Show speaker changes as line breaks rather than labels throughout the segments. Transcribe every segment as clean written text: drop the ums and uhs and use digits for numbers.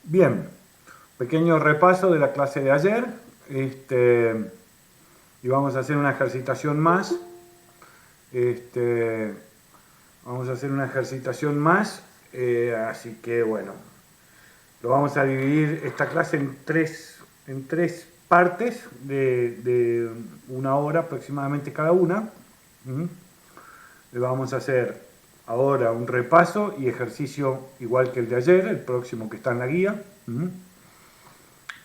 Bien, pequeño repaso de la clase de ayer. Y vamos a hacer una ejercitación más. Vamos a hacer una ejercitación más. Así que bueno, lo vamos a dividir esta clase en tres partes de 1 hora aproximadamente cada una. Le vamos a hacer ahora un repaso y ejercicio igual que el de ayer, el próximo que está en la guía.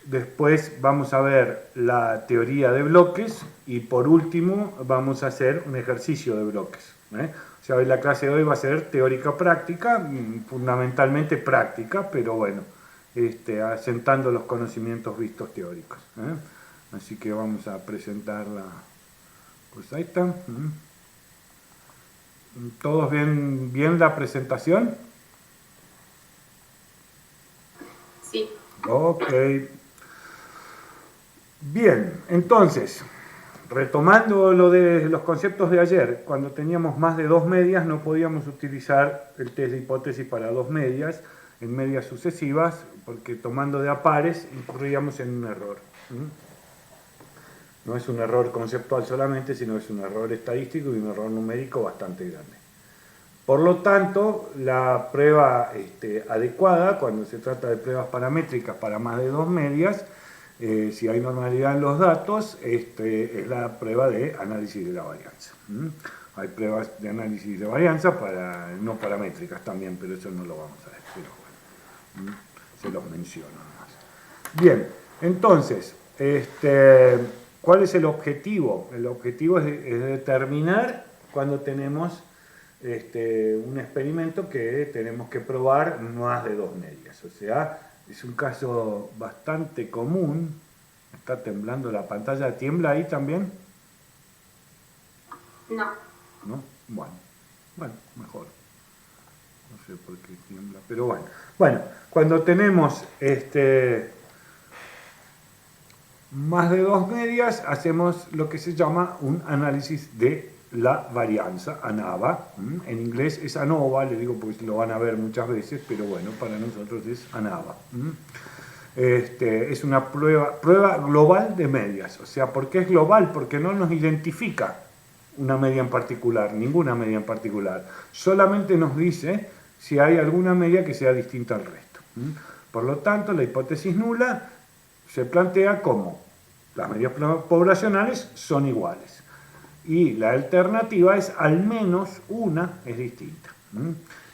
Después vamos a ver la teoría de bloques y por último vamos a hacer un ejercicio de bloques. O sea, hoy la clase de hoy va a ser teórica práctica, fundamentalmente práctica, pero bueno, asentando los conocimientos vistos teóricos. Así que vamos a presentar la... Pues ahí está. ¿Todos ven bien la presentación?
Sí.
Ok. Bien, entonces, retomando lo de los conceptos de ayer, cuando teníamos más de 2 medias no podíamos utilizar el test de hipótesis para 2 medias en medias sucesivas, porque tomando de a pares incurríamos en un error. No es un error conceptual solamente, sino es un error estadístico y un error numérico bastante grande. Por lo tanto, la prueba adecuada, cuando se trata de pruebas paramétricas para más de 2 medias, si hay normalidad en los datos, es la prueba de análisis de la varianza. Hay pruebas de análisis de varianza no paramétricas también, pero eso no lo vamos a ver. Pero bueno, se los menciono nomás. Bien, entonces, ¿cuál es el objetivo? El objetivo es determinar cuando tenemos un experimento que tenemos que probar más de 2 medias. O sea, es un caso bastante común. Está temblando la pantalla. ¿Tiembla ahí también?
No.
¿No? Bueno, mejor. No sé por qué tiembla, pero bueno. Bueno, cuando tenemos más de 2 medias, hacemos lo que se llama un análisis de la varianza, ANAVA. En inglés es ANOVA, le digo porque lo van a ver muchas veces, pero bueno, para nosotros es ANAVA. Es una prueba global de medias. O sea, ¿por qué es global? Porque no nos identifica una media en particular, ninguna media en particular. Solamente nos dice si hay alguna media que sea distinta al resto. Por lo tanto, la hipótesis nula se plantea como las medias poblacionales son iguales y la alternativa es al menos una es distinta.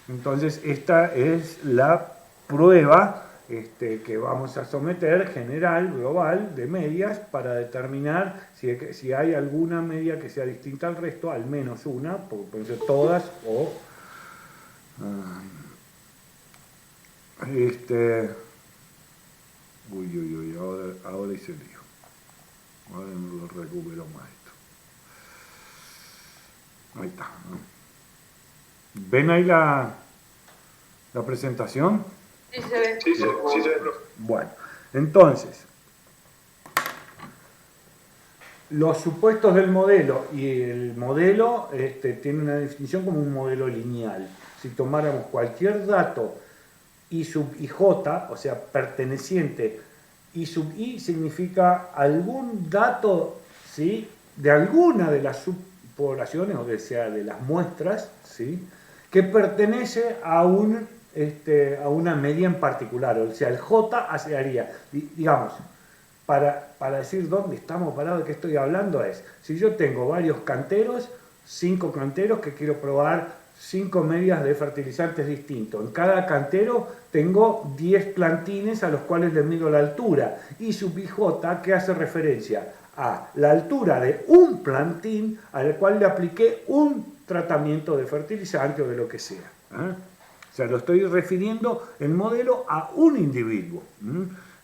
Entonces esta es la prueba que vamos a someter general, global, de medias para determinar si hay alguna media que sea distinta al resto, al menos una, pueden ser todas o ahora hice lío. Ahora no lo recupero más esto. Ahí está, ¿no? ¿Ven ahí la presentación?
Sí, se ve.
Sí, se ve, profe.
Bueno, entonces, los supuestos del modelo, y el modelo tiene una definición como un modelo lineal. Si tomáramos cualquier dato I sub ij, o sea, perteneciente, I sub i significa algún dato, ¿sí?, de alguna de las subpoblaciones, o sea, de las muestras, ¿sí?, que pertenece a una media en particular. O sea, el J haría, digamos, para decir dónde estamos parados, de qué estoy hablando, es, si yo tengo varios canteros, 5 canteros que quiero probar 5 medias de fertilizantes distintos. En cada cantero tengo 10 plantines a los cuales les mido la altura. Y sub ij, que hace referencia a la altura de un plantín al cual le apliqué un tratamiento de fertilizante o de lo que sea. O sea, lo estoy refiriendo el modelo a un individuo.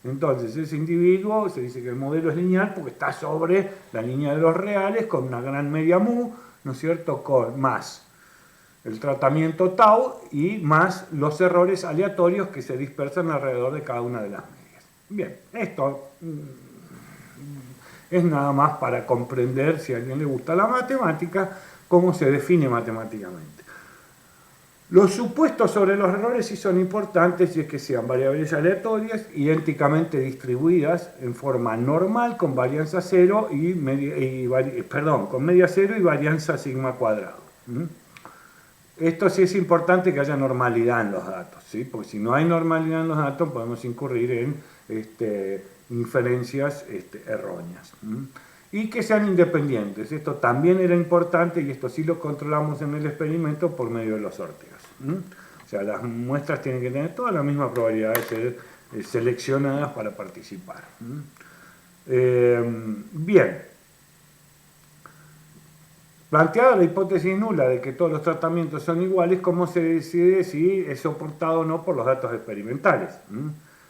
Entonces, ese individuo, se dice que el modelo es lineal porque está sobre la línea de los reales con una gran media mu, ¿no es cierto?, con más el tratamiento tau y más los errores aleatorios que se dispersan alrededor de cada una de las medias. Bien, esto es nada más para comprender, si a alguien le gusta la matemática, cómo se define matemáticamente. Los supuestos sobre los errores sí son importantes, y es que sean variables aleatorias, idénticamente distribuidas en forma normal con varianza cero con media cero y varianza sigma cuadrado. Esto sí es importante, que haya normalidad en los datos, ¿sí? Porque si no hay normalidad en los datos podemos incurrir en inferencias erróneas. Y que sean independientes. Esto también era importante, y esto sí lo controlamos en el experimento por medio de los sorteos. O sea, las muestras tienen que tener toda la misma probabilidad de ser seleccionadas para participar. Bien. Planteada la hipótesis nula de que todos los tratamientos son iguales, ¿cómo se decide si es soportado o no por los datos experimentales?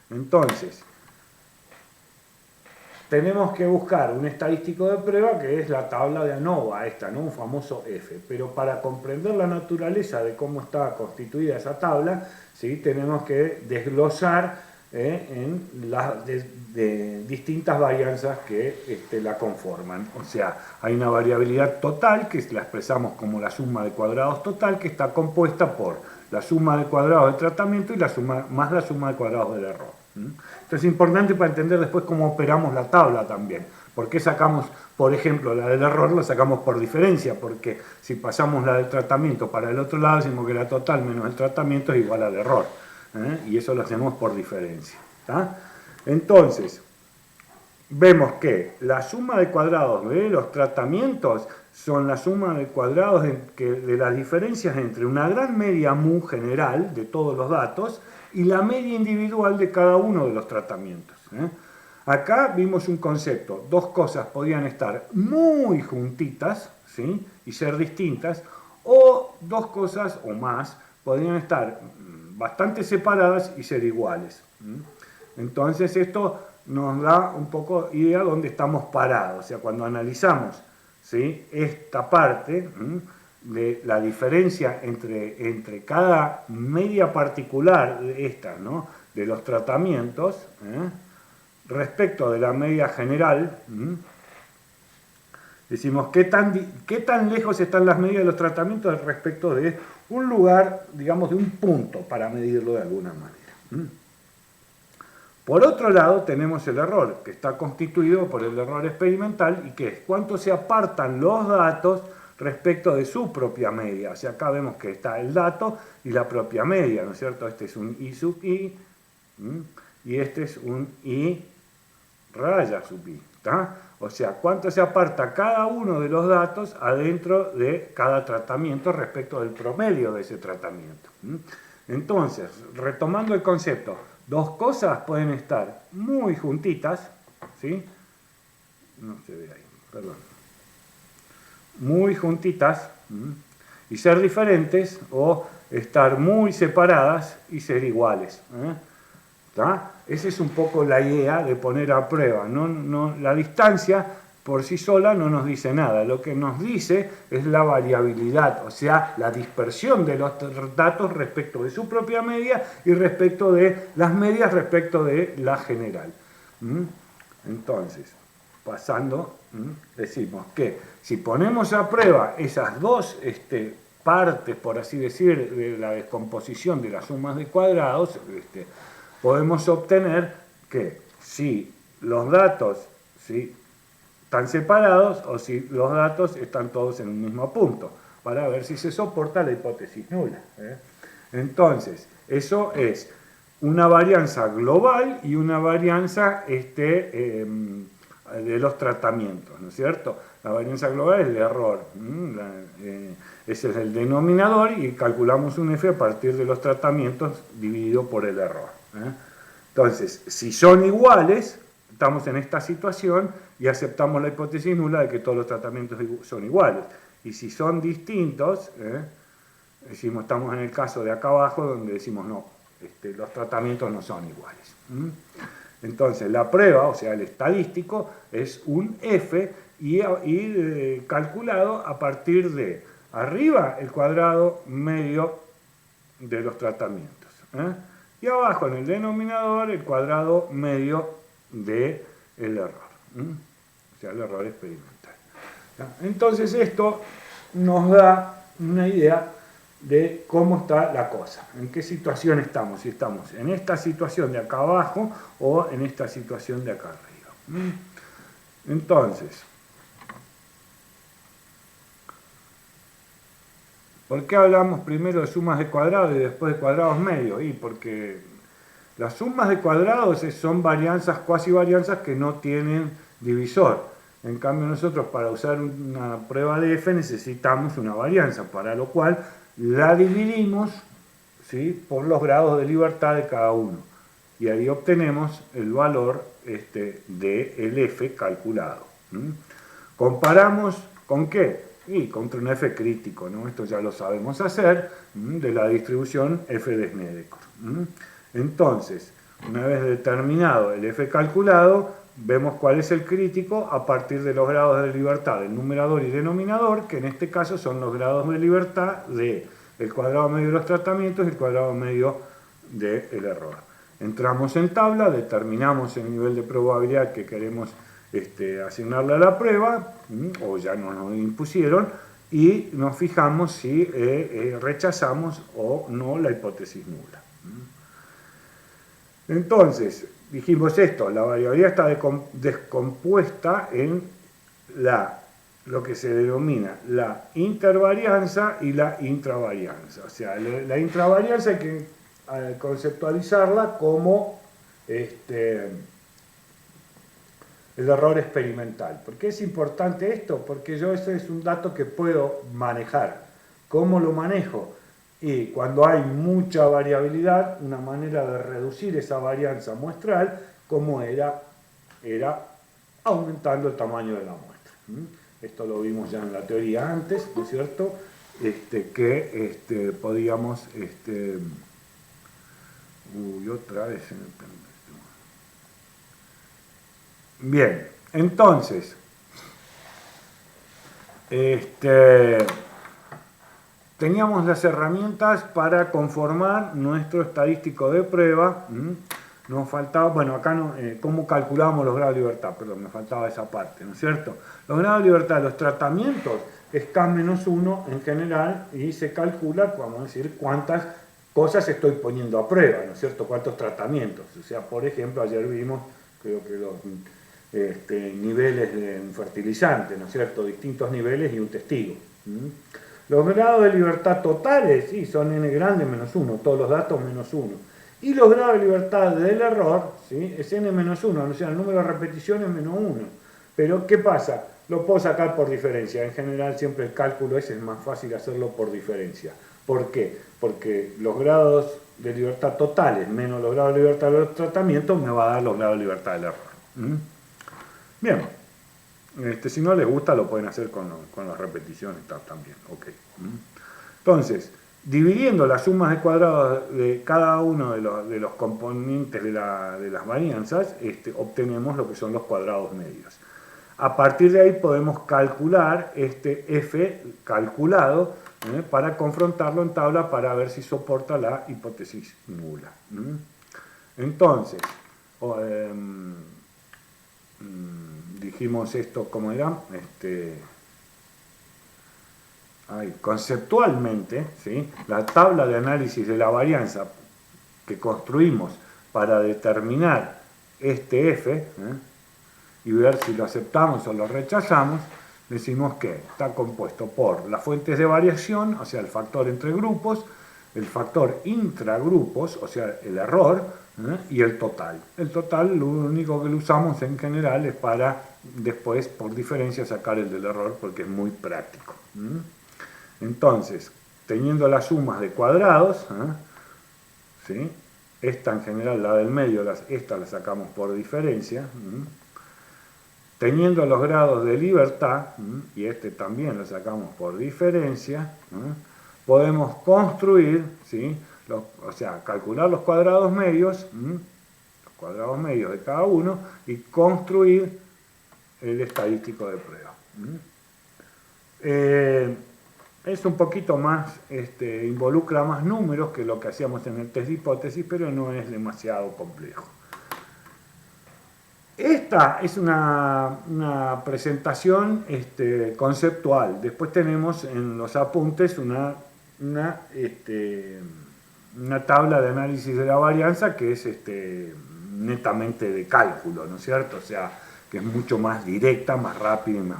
Entonces, tenemos que buscar un estadístico de prueba, que es la tabla de ANOVA, ¿no? Un famoso F. Pero para comprender la naturaleza de cómo está constituida esa tabla, ¿sí? Tenemos que desglosar en las distintas varianzas que la conforman. O sea, hay una variabilidad total, que la expresamos como la suma de cuadrados total, que está compuesta por la suma de cuadrados del tratamiento y más la suma de cuadrados del error. Esto es importante para entender después cómo operamos la tabla también. ¿Por qué sacamos, por ejemplo, la del error? La sacamos por diferencia, porque si pasamos la del tratamiento para el otro lado, decimos que la total menos el tratamiento es igual al error. Y eso lo hacemos por diferencia. Entonces, vemos que la suma de cuadrados de los tratamientos son la suma de cuadrados de las diferencias entre una gran media mu general de todos los datos y la media individual de cada uno de los tratamientos. Acá vimos un concepto. Dos cosas podían estar muy juntitas, ¿sí? Y ser distintas, o dos cosas o más podían estar bastante separadas y ser iguales. Entonces esto nos da un poco idea de dónde estamos parados. O sea, cuando analizamos, ¿sí? Esta parte de la diferencia entre cada media particular de estas, ¿no? De los tratamientos, respecto de la media general, decimos qué tan lejos están las medias de los tratamientos respecto de un lugar, digamos, de un punto, para medirlo de alguna manera. Por otro lado, tenemos el error, que está constituido por el error experimental, y que es cuánto se apartan los datos respecto de su propia media. O sea, acá vemos que está el dato y la propia media, ¿no es cierto? Este es un I sub I, y este es un I raya sub I, ¿está? O sea, cuánto se aparta cada uno de los datos adentro de cada tratamiento respecto del promedio de ese tratamiento. Entonces, retomando el concepto, dos cosas pueden estar muy juntitas, ¿sí? No se ve ahí, perdón. Muy juntitas y ser diferentes, o estar muy separadas y ser iguales. ¿Tá? Esa es un poco la idea de poner a prueba. La distancia por sí sola no nos dice nada. Lo que nos dice es la variabilidad, o sea, la dispersión de los datos respecto de su propia media y respecto de las medias respecto de la general. Entonces, pasando, decimos que si ponemos a prueba esas dos partes, por así decir, de la descomposición de las sumas de cuadrados, podemos obtener que si los datos, ¿sí?, están separados o si los datos están todos en un mismo punto, para ver si se soporta la hipótesis nula. Entonces, eso es una varianza global y una varianza de los tratamientos, ¿no es cierto? La varianza global es el error, ese es el denominador, y calculamos un F a partir de los tratamientos dividido por el error. Entonces, si son iguales, estamos en esta situación y aceptamos la hipótesis nula de que todos los tratamientos son iguales. Y si son distintos, decimos, estamos en el caso de acá abajo, donde decimos no, los tratamientos no son iguales. Entonces, la prueba, o sea, el estadístico, es un F y calculado a partir de arriba el cuadrado medio de los tratamientos. Y abajo en el denominador el cuadrado medio del error. O sea, el error experimental. Entonces esto nos da una idea de cómo está la cosa, en qué situación estamos, si estamos en esta situación de acá abajo o en esta situación de acá arriba. Entonces, ¿por qué hablamos primero de sumas de cuadrados y después de cuadrados medios? Y porque las sumas de cuadrados son varianzas, cuasi varianzas que no tienen divisor. En cambio nosotros para usar una prueba de f necesitamos una varianza, para lo cual la dividimos, ¿sí?, por los grados de libertad de cada uno. Y ahí obtenemos el valor del f calculado. Comparamos con qué? Y contra un f crítico, ¿no? Esto ya lo sabemos hacer, de la distribución f de Snedeker. Entonces, una vez determinado el f calculado, vemos cuál es el crítico a partir de los grados de libertad del numerador y denominador, que en este caso son los grados de libertad del cuadrado medio de los tratamientos y el cuadrado medio del error. Entramos en tabla, determinamos el nivel de probabilidad que queremos asignarle a la prueba, o ya nos lo impusieron, y nos fijamos si rechazamos o no la hipótesis nula. Entonces, dijimos esto, la variabilidad está descompuesta en lo que se denomina la intervarianza y la intravarianza. O sea, la intravarianza hay que conceptualizarla como el error experimental. ¿Por qué es importante esto? Porque yo ese es un dato que puedo manejar. ¿Cómo lo manejo? Y cuando hay mucha variabilidad, una manera de reducir esa varianza muestral, como era aumentando el tamaño de la muestra. Esto lo vimos ya en la teoría antes, ¿no es cierto? Que podíamos... otra vez en el... Bien, entonces... teníamos las herramientas para conformar nuestro estadístico de prueba. Nos faltaba, bueno, acá no, cómo calculábamos los grados de libertad, perdón, me faltaba esa parte, ¿no es cierto? Los grados de libertad de los tratamientos es K-1 en general y se calcula, vamos a decir, cuántas cosas estoy poniendo a prueba, ¿no es cierto? Cuántos tratamientos. O sea, por ejemplo, ayer vimos, creo que los niveles de un fertilizante, ¿no es cierto? Distintos niveles y un testigo. Los grados de libertad totales, sí, son n grande menos 1, todos los datos menos 1. Y los grados de libertad del error, ¿sí?, es n menos 1, o sea, el número de repeticiones menos 1. Pero, ¿qué pasa? Lo puedo sacar por diferencia. En general, siempre el cálculo ese es más fácil hacerlo por diferencia. ¿Por qué? Porque los grados de libertad totales menos los grados de libertad de los tratamientos me va a dar los grados de libertad del error. Bien. Si no les gusta, lo pueden hacer con las repeticiones también. Okay. Entonces, dividiendo las sumas de cuadrados de cada uno de los componentes de las varianzas, obtenemos lo que son los cuadrados medios. A partir de ahí podemos calcular este f calculado para confrontarlo en tabla para ver si soporta la hipótesis nula. Entonces, dijimos esto, ¿cómo era? Conceptualmente, ¿sí?, la tabla de análisis de la varianza que construimos para determinar este f, y ver si lo aceptamos o lo rechazamos, decimos que está compuesto por las fuentes de variación, o sea, el factor entre grupos, el factor intragrupos, o sea, el error, y el total. El total, lo único que lo usamos en general es para después, por diferencia, sacar el del error, porque es muy práctico. Entonces, teniendo las sumas de cuadrados, ¿sí?, esta en general, la del medio, esta la sacamos por diferencia, teniendo los grados de libertad, y este también lo sacamos por diferencia, podemos construir, ¿sí?, o sea, calcular los cuadrados medios de cada uno y construir el estadístico de prueba. Es un poquito más, involucra más números que lo que hacíamos en el test de hipótesis, pero no es demasiado complejo. Esta es una presentación conceptual. Después tenemos en los apuntes una una tabla de análisis de la varianza que es netamente de cálculo, ¿no es cierto? O sea, que es mucho más directa, más rápida y más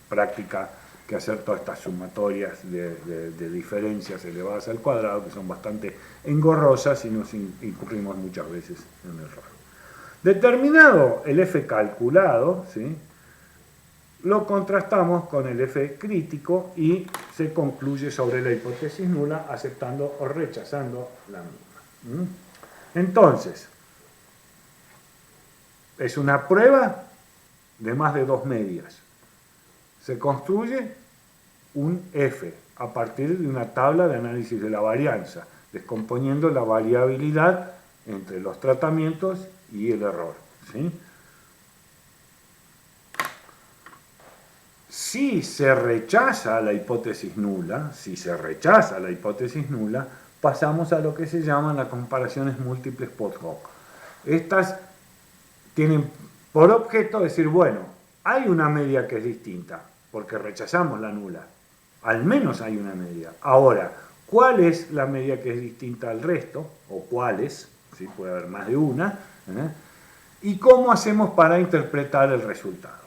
práctica que hacer todas estas sumatorias de diferencias elevadas al cuadrado, que son bastante engorrosas y nos incurrimos muchas veces en error. Determinado el f calculado, ¿sí?, lo contrastamos con el f crítico y se concluye sobre la hipótesis nula aceptando o rechazando la misma. Entonces, es una prueba de más de 2 medias. Se construye un f a partir de una tabla de análisis de la varianza, descomponiendo la variabilidad entre los tratamientos y el error, ¿sí? Si se rechaza la hipótesis nula, pasamos a lo que se llaman las comparaciones múltiples post hoc. Estas tienen por objeto decir, bueno, hay una media que es distinta, porque rechazamos la nula. Al menos hay una media. Ahora, ¿cuál es la media que es distinta al resto? ¿O cuáles? ¿Sí? Puede haber más de una. ¿Y cómo hacemos para interpretar el resultado?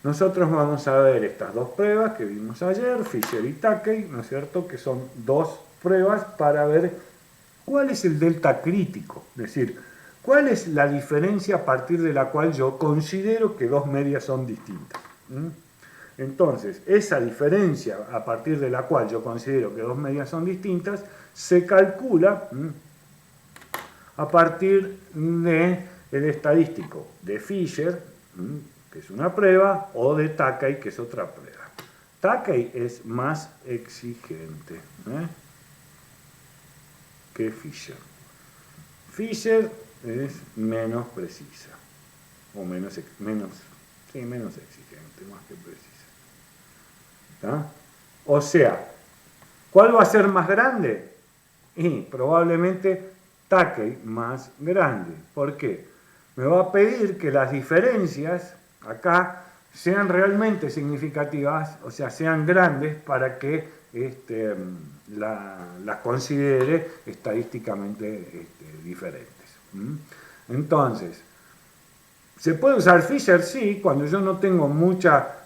Nosotros vamos a ver estas dos pruebas que vimos ayer, Fisher y Takei, ¿no es cierto?, que son dos pruebas para ver cuál es el delta crítico, es decir, cuál es la diferencia a partir de la cual yo considero que dos medias son distintas. Entonces, esa diferencia a partir de la cual yo considero que dos medias son distintas se calcula a partir del estadístico de Fisher, que es una prueba, o de Takei, que es otra prueba. Takei es más exigente que Fisher. Fisher es menos precisa, o menos exigente, más que precisa. ¿Tá? O sea, ¿cuál va a ser más grande? Y probablemente Takei más grande. ¿Por qué? Me va a pedir que las diferencias acá sean realmente significativas, o sea, sean grandes para que las considere estadísticamente diferentes. Entonces, ¿se puede usar Fisher? Sí, cuando yo no tengo mucha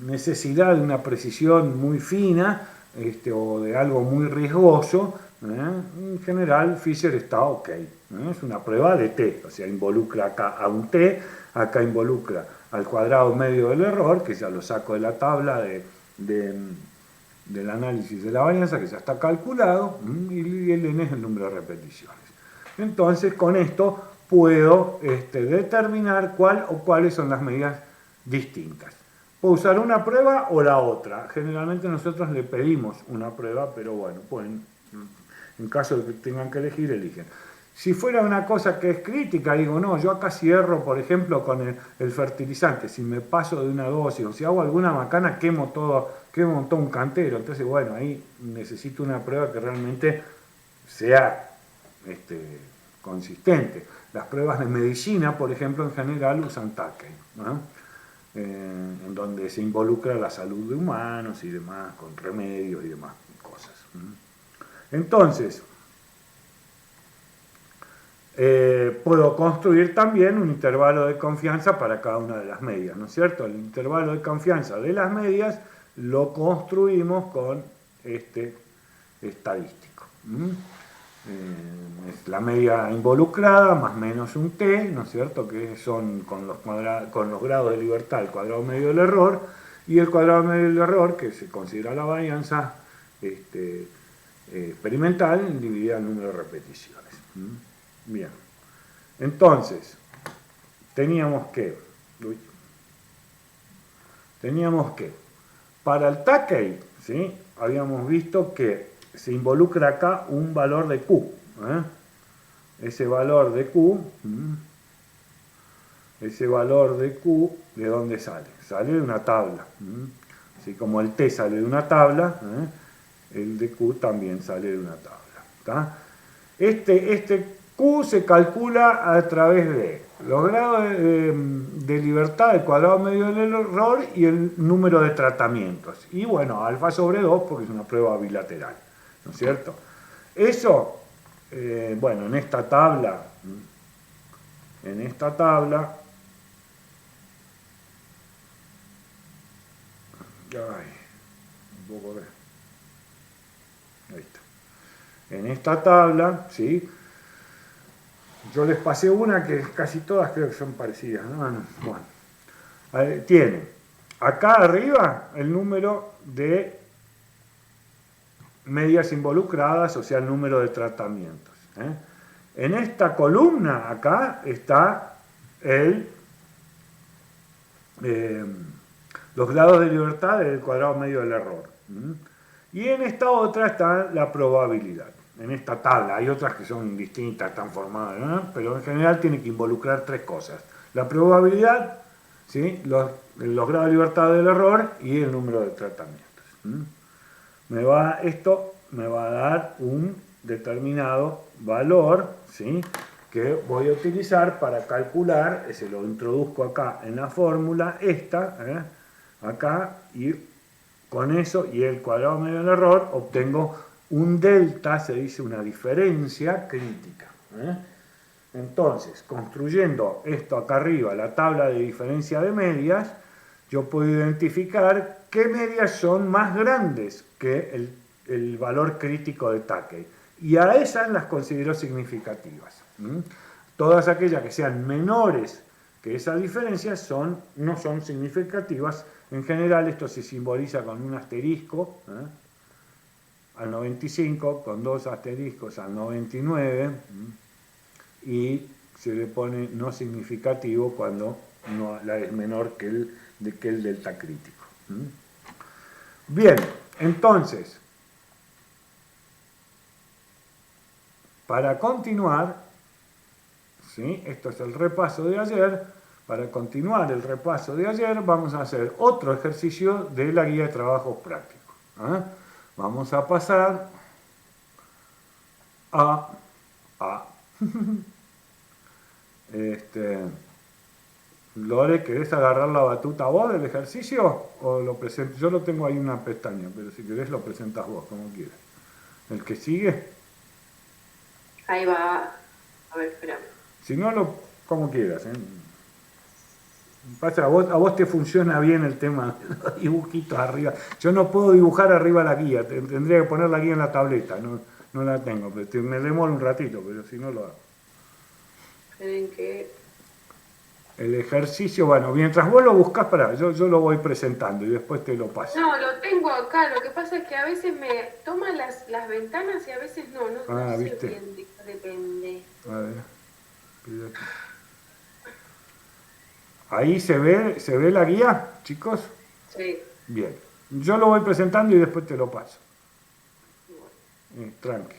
necesidad de una precisión muy fina o de algo muy riesgoso. En general, Fisher está ok. Es una prueba de t, o sea, involucra acá a un t, acá involucra al cuadrado medio del error, que ya lo saco de la tabla del análisis de la varianza, que ya está calculado, y el n es el número de repeticiones. Entonces, con esto puedo determinar cuál o cuáles son las medidas distintas. Puedo usar una prueba o la otra. Generalmente nosotros le pedimos una prueba, pero bueno, pueden, en caso de que tengan que elegir, eligen. Si fuera una cosa que es crítica, digo, no, yo acá cierro, por ejemplo, con el fertilizante, si me paso de una dosis o si hago alguna macana, quemo todo un cantero. Entonces, bueno, ahí necesito una prueba que realmente sea consistente. Las pruebas de medicina, por ejemplo, en general usan Takei, ¿no? En donde se involucra la salud de humanos y demás, con remedios y demás cosas. Entonces, puedo construir también un intervalo de confianza para cada una de las medias, ¿no es cierto? El intervalo de confianza de las medias lo construimos con este estadístico. Es la media involucrada más menos un t, ¿no es cierto?, que son con los grados de libertad el cuadrado medio del error, y el cuadrado medio del error, que se considera la varianza experimental, dividida en número de repeticiones. Bien, entonces teníamos que para el Takei, ¿sí?, habíamos visto que se involucra acá un valor de Q. Ese valor de Q, ¿de dónde sale? Sale de una tabla. Así como el T sale de una tabla, el de Q también sale de una tabla. ¿Tá? Este Q se calcula a través de Los grados de libertad del cuadrado medio del error y el número de tratamientos. Y bueno, alfa sobre 2 porque es una prueba bilateral, ¿no es cierto? Eso, bueno, en esta tabla, ay, un poco de, ahí está. En esta tabla, ¿sí? Yo les pasé una que casi todas creo que son parecidas, ¿no? Bueno, tiene acá arriba el número de medias involucradas, o sea, el número de tratamientos. En esta columna acá está los grados de libertad del cuadrado medio del error. Y en esta otra está la probabilidad. En esta tabla, hay otras que son distintas, están formadas, ¿no? Pero en general tiene que involucrar tres cosas. La probabilidad, ¿sí? los grados de libertad del error y el número de tratamientos. Esto me va a dar un determinado valor, ¿sí? Que voy a utilizar para calcular, se lo introduzco acá en la fórmula, acá, y con eso y el cuadrado medio del error obtengo un delta, se dice una diferencia crítica. Entonces, construyendo esto acá arriba, la tabla de diferencia de medias, yo puedo identificar qué medias son más grandes que el valor crítico de Takei. Y a esas las considero significativas. Todas aquellas que sean menores que esa diferencia no son significativas. En general esto se simboliza con un asterisco al 95, con dos asteriscos al 99, y se le pone no significativo cuando es menor que el delta crítico. Bien, entonces, para continuar, ¿sí? Esto es el repaso de ayer. Para continuar el repaso de ayer, vamos a hacer otro ejercicio de la guía de trabajos prácticos. Vamos a pasar a Lore, ¿querés agarrar la batuta vos del ejercicio? ¿O lo presento? Yo lo tengo ahí una pestaña, pero si querés lo presentas vos, como quieras. ¿El que sigue?
Ahí va. A ver, espérame.
Si no, como quieras. Pasa, a vos te funciona bien el tema de los dibujitos arriba. Yo no puedo dibujar arriba la guía, tendría que poner la guía en la tableta, no la tengo, pero me demoro un ratito, pero si no lo hago.
Esperen que...
El ejercicio, bueno, mientras vos lo buscás, yo lo voy presentando y después te lo paso.
No, lo tengo acá, lo que pasa es que a veces me toman las ventanas y a veces no sé
¿viste?
bien de qué depende.
A ver, fíjate. ¿Ahí se ve la guía, chicos?
Sí.
Bien. Yo lo voy presentando y después te lo paso. Tranqui.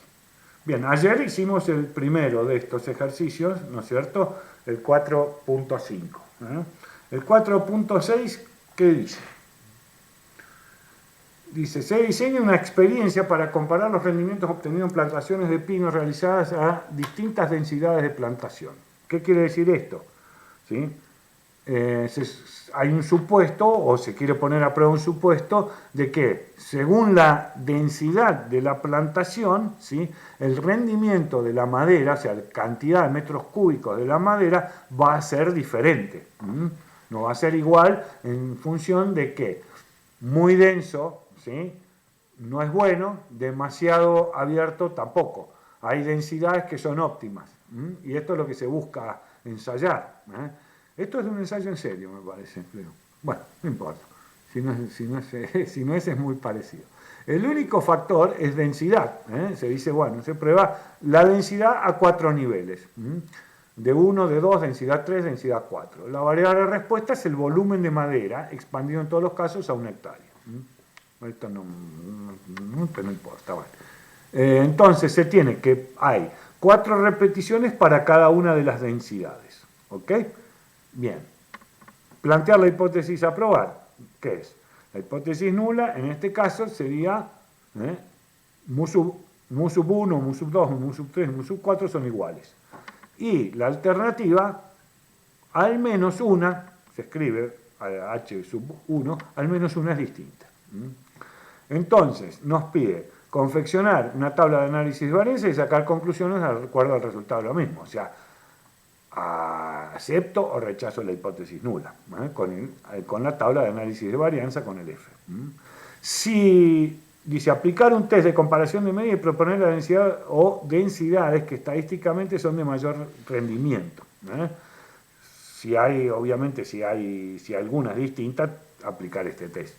Bien, ayer hicimos el primero de estos ejercicios, ¿no es cierto? El 4.5. El 4.6, ¿qué dice? Dice, se diseña una experiencia para comparar los rendimientos obtenidos en plantaciones de pinos realizadas a distintas densidades de plantación. ¿Qué quiere decir esto? ¿Sí? Hay un supuesto, o se quiere poner a prueba un supuesto, de que según la densidad de la plantación, ¿sí? El rendimiento de la madera, o sea, la cantidad de metros cúbicos de la madera, va a ser diferente. No va a ser igual en función de que muy denso, ¿sí? No es bueno, demasiado abierto tampoco. Hay densidades que son óptimas, y esto es lo que se busca ensayar. Esto es un ensayo en serio, me parece, pero bueno, no importa. Si no es muy parecido. El único factor es densidad. Se dice, bueno, se prueba la densidad a 4 niveles. De 1, de 2, densidad 3, densidad 4. La variable de respuesta es el volumen de madera, expandido en todos los casos a 1 hectárea. Esto no importa. Bueno. Entonces se tiene que hay 4 repeticiones para cada una de las densidades. ¿Ok? Bien, plantear la hipótesis a probar. ¿Qué es? La hipótesis nula, en este caso, sería mu sub 1, mu sub 2, mu sub 3, mu sub 4 son iguales. Y la alternativa al menos una, se escribe H sub 1, al menos una es distinta. Entonces, nos pide confeccionar una tabla de análisis de varianza y sacar conclusiones de acuerdo al resultado de lo mismo. O sea, acepto o rechazo la hipótesis nula, con la tabla de análisis de varianza con el F. Si dice aplicar un test de comparación de media y proponer la densidad o densidades que estadísticamente son de mayor rendimiento. Si hay, obviamente, si alguna es distinta, aplicar este test.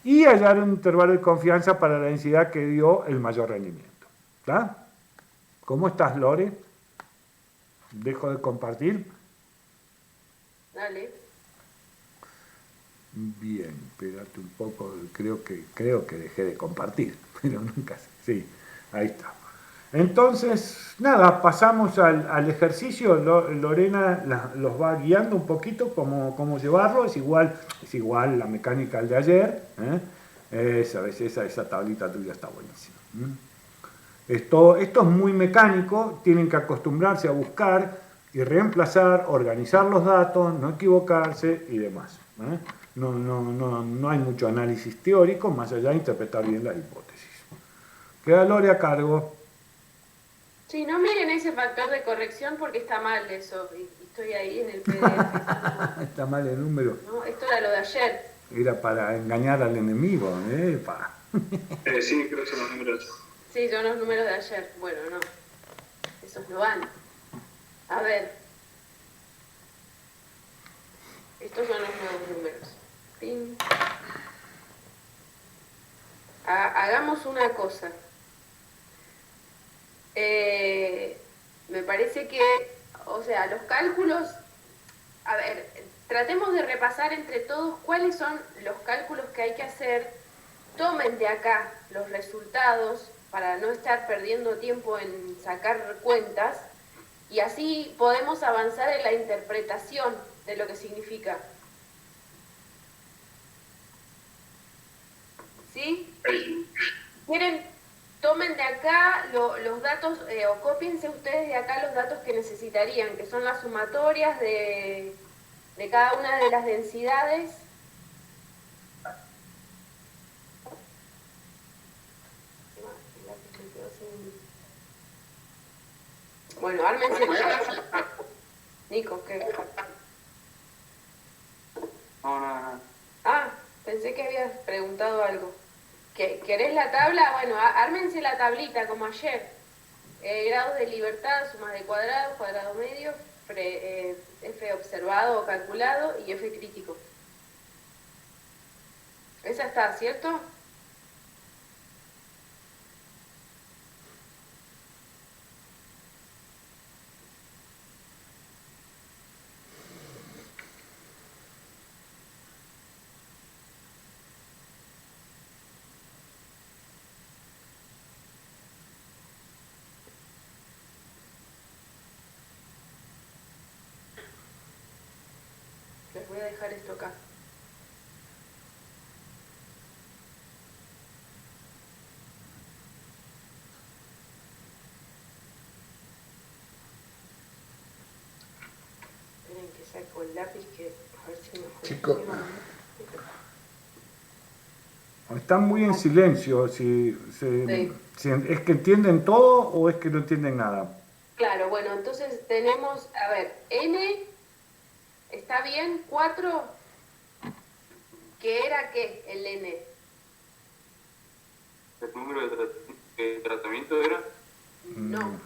Y hallar un intervalo de confianza para la densidad que dio el mayor rendimiento. ¿Está? ¿Cómo estás, Lore? ¿Dejo de compartir?
Dale.
Bien, espérate un poco, creo que dejé de compartir, pero nunca sé. Sí, ahí está. Entonces, nada, pasamos al ejercicio. Lorena los va guiando un poquito cómo llevarlo. Es igual la mecánica al de ayer. Esa tablita tuya está buenísima. Esto es muy mecánico, tienen que acostumbrarse a buscar y reemplazar, organizar los datos, no equivocarse y demás. No hay mucho análisis teórico, más allá de interpretar bien las hipótesis. Queda Lore a cargo.
Sí, no miren ese factor de corrección porque está mal eso. Y estoy ahí en el PDF.
Está mal el número.
No, esto era lo de ayer.
Era para engañar al enemigo.
Sí, creo que son los números.
Sí, son los números de ayer. Bueno, no. Esos no van. A ver. Estos son los nuevos números. Pin. Hagamos una cosa. Me parece que, o sea, los cálculos, a ver, tratemos de repasar entre todos cuáles son los cálculos que hay que hacer. Tomen de acá los resultados para no estar perdiendo tiempo en sacar cuentas y así podemos avanzar en la interpretación de lo que significa. ¿Sí? ¿Quieren? Tomen de acá los datos, o cópiense ustedes de acá los datos que necesitarían, que son las sumatorias de cada una de las densidades. Bueno, ármense. Nico, ¿qué?
No.
Ah, pensé que habías preguntado algo. ¿Querés la tabla? Bueno, ármense la tablita como ayer. Grados de libertad, sumas de cuadrado, cuadrado medio, F observado o calculado y F crítico. Esa está, ¿cierto? Les voy a dejar esto acá. Esperen que saco el lápiz que a ver si me
Chicos, están muy en silencio. ¿Es que entienden todo o es que no entienden nada?
Claro, bueno, entonces tenemos, a ver, N, ¿está bien? 4, ¿qué era qué el N?
¿El número de tratamiento era?
No.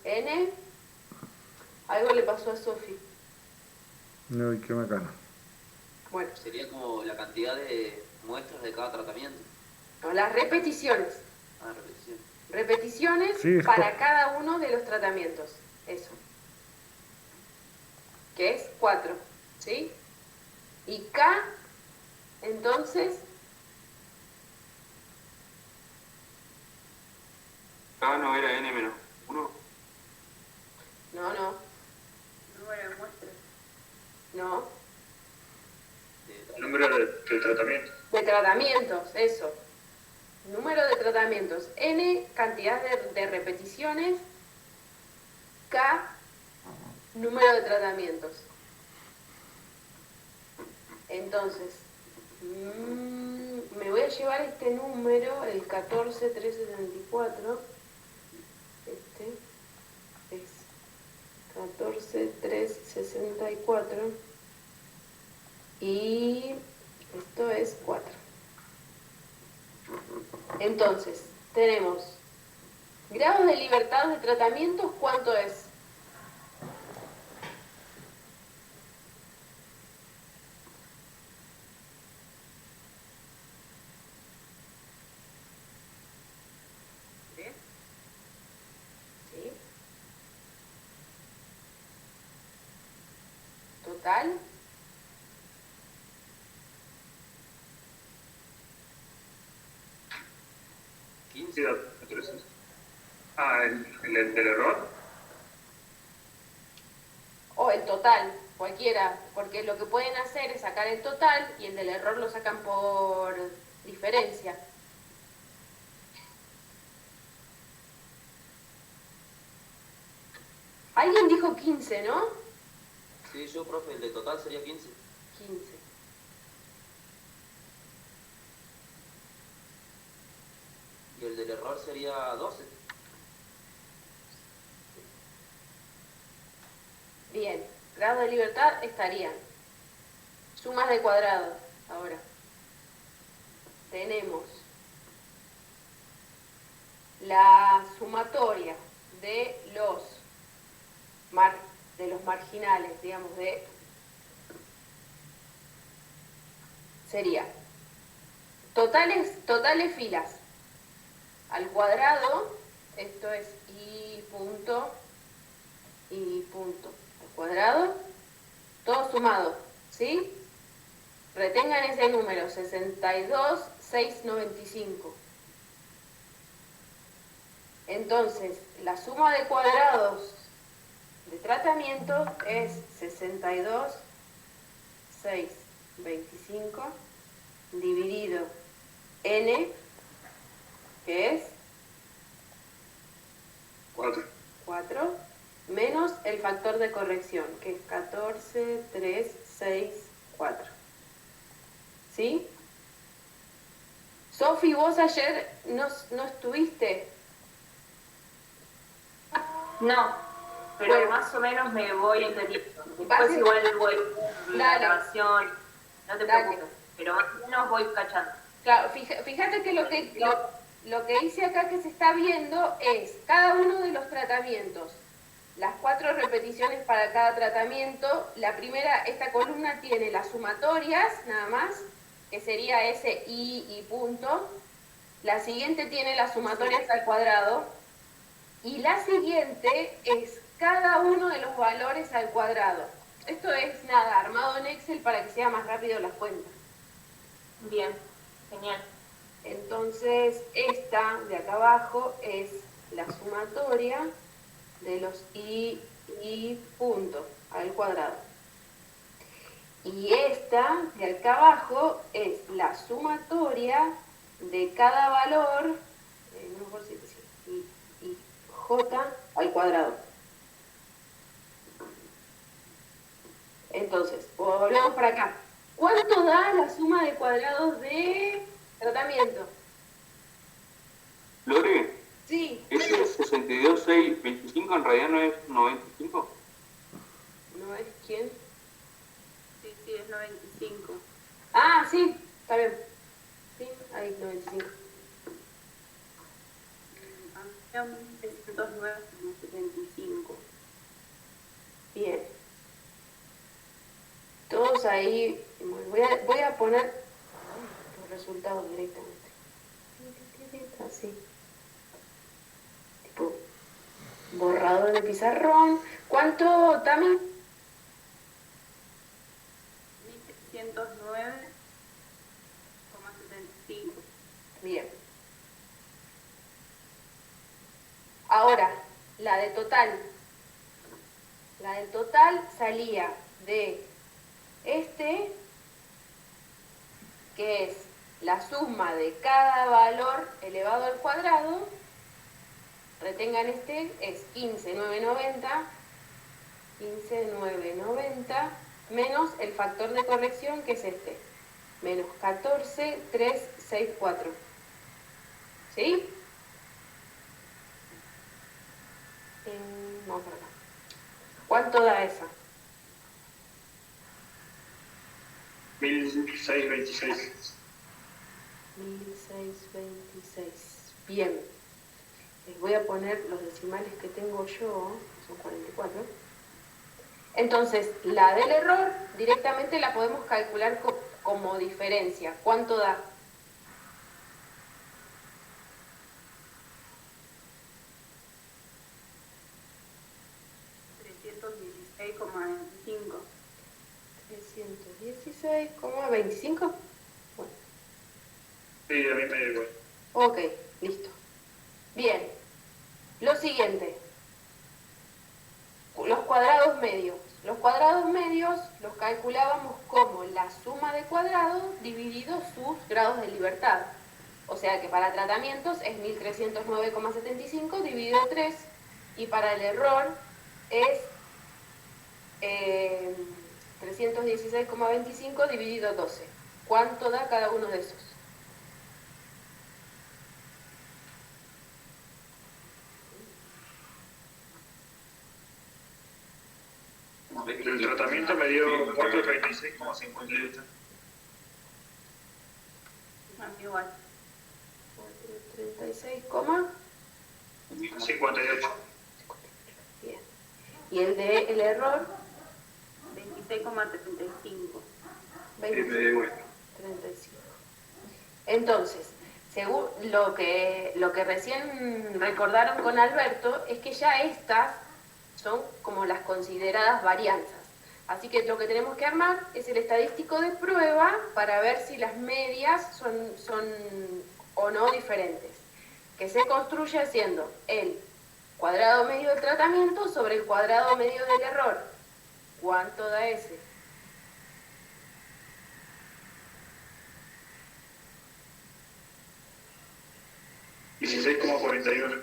N, algo le pasó a Sofi.
No, qué bacano.
Bueno,
Sería como la cantidad de muestras de cada tratamiento.
no, las repeticiones.
Ah, repetición.
Repeticiones
Sí,
para cada uno de los tratamientos. Eso. Que es 4. ¿Sí? Y K, entonces,
K no era N menos 1.
no. Número de muestras. No.
El número de tratamiento.
De tratamientos, eso. número de tratamientos, N, cantidad de repeticiones, K, número de tratamientos. Entonces, me voy a llevar este número, el 14364. Este es 14364. Y esto es 4. Entonces, tenemos grados de libertad de tratamientos, ¿cuánto es? ¿3? ¿Sí? Total.
Sí, entonces. Ah, el del error.
O el total, cualquiera, porque lo que pueden hacer es sacar el total y el del error lo sacan por diferencia. Alguien dijo 15, ¿no?
Sí, yo, profe, el de total sería 15.
15.
Y el del error sería 12.
Bien, grado de libertad estarían. Sumas de cuadrado. Ahora, tenemos la sumatoria de los marginales, digamos, sería totales filas al cuadrado, esto es i punto al cuadrado, todo sumado, ¿sí? Retengan ese número, 62,695. Entonces, la suma de cuadrados de tratamiento es 62,625 dividido n, que es 4, menos el factor de corrección, que es 14,364. ¿Sí? Sofi, vos ayer no estuviste.
No, pero
Bueno,
más o menos me voy entendiendo. Después
Base-
igual voy la
Dale.
grabación, no te
Dale.
preocupes, pero más o menos voy cachando.
Claro, fíjate que lo que hice acá que se está viendo es cada uno de los tratamientos, las 4 repeticiones para cada tratamiento. La primera, esta columna tiene las sumatorias, nada más, que sería ese y punto. La siguiente tiene las sumatorias al cuadrado. Y la siguiente es cada uno de los valores al cuadrado. Esto es nada, armado en Excel para que sea más rápido las cuentas.
Bien, genial.
Entonces, esta de acá abajo es la sumatoria de los y punto al cuadrado. Y esta de acá abajo es la sumatoria de cada valor, no me acuerdo si y j al cuadrado. Entonces, volvemos para acá. ¿Cuánto da la suma de cuadrados de tratamiento?
Lore,
Sí,
ese 62,625 en realidad no es 95.
¿no es quién?
Sí, es 95.
Ah, sí, está bien. Sí, ahí 95.
309,75.
Bien. Todos ahí, voy a poner los resultados directamente. Así. Tipo, borrador de pizarrón. ¿Cuánto, Tami?
1309,75.
Bien. Ahora, la de total. La del total salía de este, que es la suma de cada valor elevado al cuadrado, retengan este, es 15,990 menos el factor de corrección, que es este, menos 14,364. ¿Sí? Vamos para acá. ¿Cuánto da esa?
1626.
1626. Bien. Les voy a poner los decimales que tengo yo, que son 44. Entonces, la del error directamente la podemos calcular como diferencia. ¿Cuánto da?
$316,25.
316,25. Bueno.
Sí, a mí me da igual.
Ok, listo. Bien. Lo siguiente. Los cuadrados medios. Los cuadrados medios los calculábamos como la suma de cuadrados dividido sus grados de libertad. O sea que para tratamientos es 1309,75 dividido 3 y para el error es 316,25 dividido 12. ¿Cuánto da cada uno de esos?
El tratamiento me dio 436,58.
Igual.
436,58.
58.
Bien. Y el de el error,
26,35.
35. Entonces, según lo que recién recordaron con Alberto, es que ya estas son como las consideradas varianzas. Así que lo que tenemos que armar es el estadístico de prueba para ver si las medias son o no diferentes, que se construye haciendo el cuadrado medio del tratamiento sobre el cuadrado medio del error. ¿Cuánto da ese?
$16,41.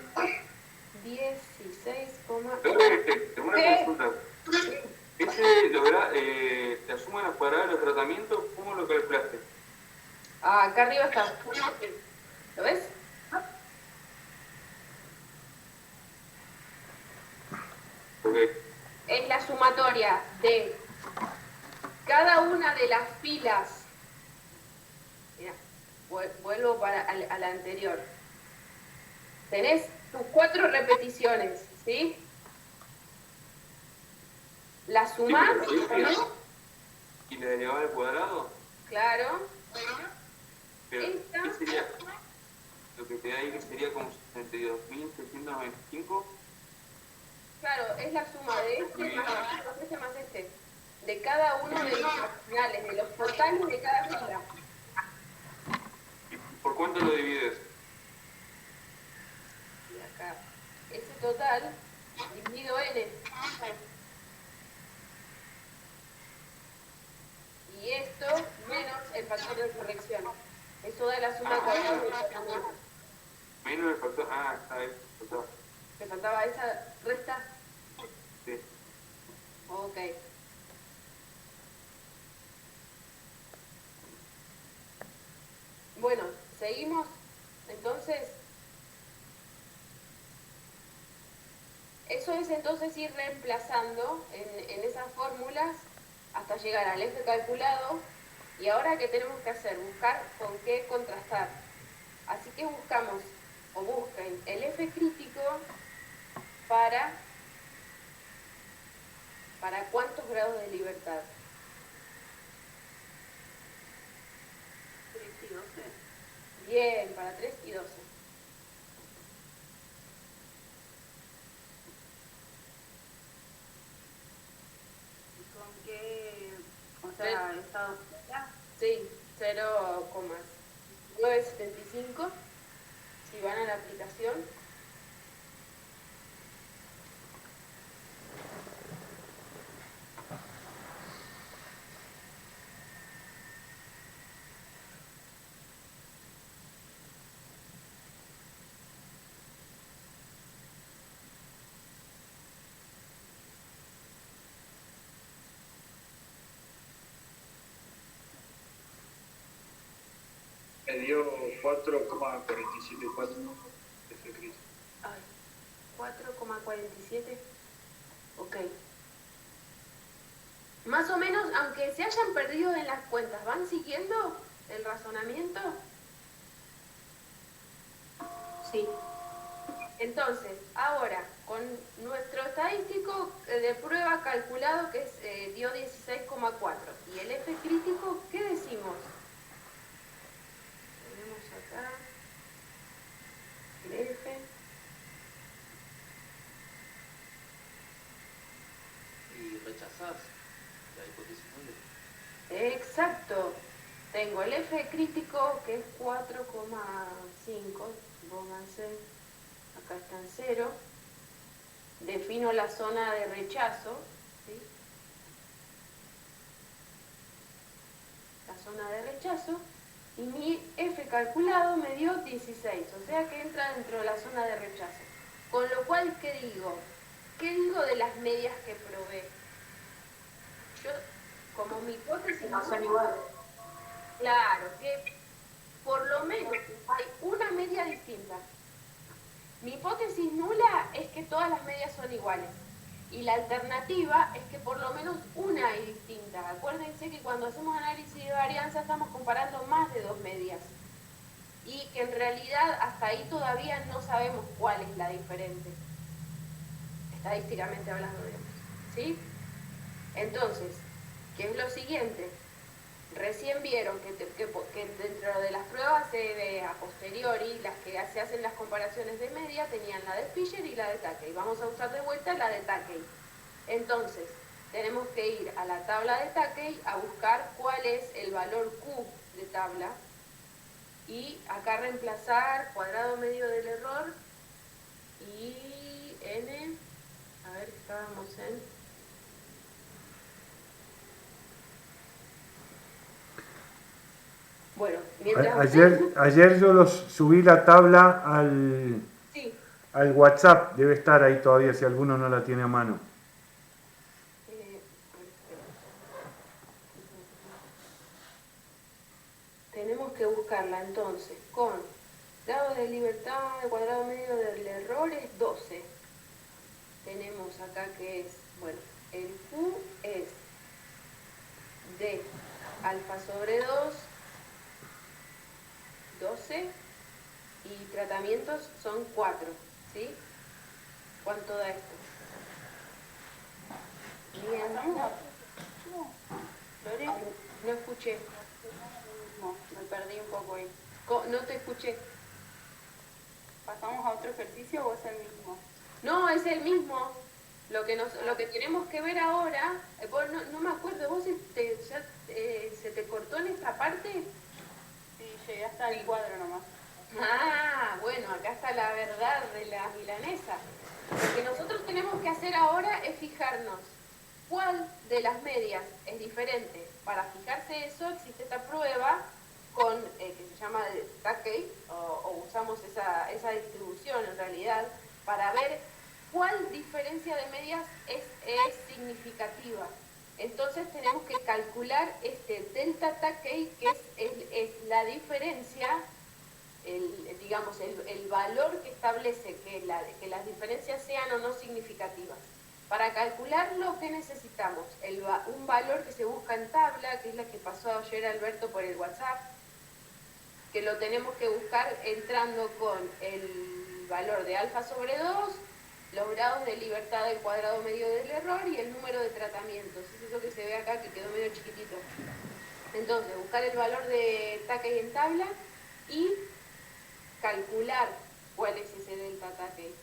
16,41.
Tengo una
¿Qué?
consulta. La suma de los cuadrados de los tratamientos, ¿cómo lo calculaste?
Ah, acá arriba está. ¿Lo ves?
Porque
Es la sumatoria de cada una de las filas. Mira, vuelvo a la anterior. Tenés tus 4 repeticiones, ¿sí? La sumás,
¿y la elevada al cuadrado?
claro.
Pero,
Esta.
¿qué sería? Lo que te da ahí que sería como 62.695.
Claro, es la suma de este más este. De cada uno de los finales, de los totales de cada fila.
¿Por cuánto lo divides?
Y acá, ese total dividido n. Y esto menos el factor de corrección. Eso da la suma de cuadrados del tratamiento.
Menos el factor. Ah, está ahí. Está.
¿Te faltaba esa resta?
Sí.
Ok. Bueno, seguimos. Entonces, eso es entonces ir reemplazando en esas fórmulas hasta llegar al F calculado. Y ahora, ¿qué tenemos que hacer? Buscar con qué contrastar. Así que buscamos, o busquen, el F crítico para cuántos grados de libertad.
3 y 12.
Bien, para 3 y 12.
¿Y con qué? O sea, estado ya.
Sí, 0,975. Si van a la aplicación.
Me dio 4,474 F crítico.
Ay, 4,47. Ok. Más o menos, aunque se hayan perdido en las cuentas, ¿van siguiendo el razonamiento? Sí. Entonces, ahora, con nuestro estadístico de prueba calculado que dio 16,4 y el F crítico, ¿qué decimos? Tenemos acá el F.
Y rechazás la hipótesis nula.
Exacto. Tengo el F crítico que es 4,5. Pónganse, acá está en 0. Defino la zona de rechazo, ¿sí? La zona de rechazo. Y mi F calculado me dio 16, o sea que entra dentro de la zona de rechazo. Con lo cual, ¿qué digo? ¿Qué digo de las medias que probé? Yo, como mi hipótesis no son iguales. Claro, que por lo menos hay una media distinta. Mi hipótesis nula es que todas las medias son iguales. Y la alternativa es que por lo menos una hay distinta. Acuérdense que cuando hacemos análisis de varianza estamos comparando más de dos medias. Y que en realidad hasta ahí todavía no sabemos cuál es la diferente. Estadísticamente hablando, digamos. ¿Sí? Entonces, ¿qué es lo siguiente? Recién vieron que dentro de las pruebas se ve a posteriori, las que se hacen las comparaciones de media, tenían la de Fisher y la de Takei. Vamos a usar de vuelta la de Takei. Entonces, tenemos que ir a la tabla de Takei a buscar cuál es el valor Q de tabla. Y acá reemplazar cuadrado medio del error y N, a ver, estábamos en... Bueno, mientras
ayer yo subí la tabla
sí.
al WhatsApp, debe estar ahí todavía si alguno no la tiene a mano.
Tenemos que buscarla entonces con grado de libertad de cuadrado medio del error es 12. Tenemos acá que es, bueno, el Q es D alfa sobre 2, 12, y tratamientos son 4, ¿sí? ¿Cuánto da esto? Bien. No escuché.
No, me perdí un poco ahí.
No te escuché.
¿Pasamos a otro ejercicio o es el mismo?
No, es el mismo. Lo que tenemos que ver ahora, vos no me acuerdo, ¿vos se te cortó en esta parte?
Sí, llegué hasta el cuadro nomás.
Ah, bueno, acá está la verdad de la milanesa. Lo que nosotros tenemos que hacer ahora es fijarnos cuál de las medias es diferente. Para fijarse eso existe esta prueba que se llama Takei, o usamos esa distribución en realidad, para ver cuál diferencia de medias es significativa. Entonces tenemos que calcular este delta Takei, que es la diferencia, digamos, el valor que establece que las diferencias sean o no significativas. Para calcularlo, ¿qué necesitamos? Un valor que se busca en tabla, que es la que pasó ayer Alberto por el WhatsApp, que lo tenemos que buscar entrando con el valor de alfa sobre 2, los grados de libertad del cuadrado medio del error y el número de tratamientos. Es eso que se ve acá, que quedó medio chiquitito. Entonces, buscar el valor de Takei en tabla y calcular cuál es ese delta Takei.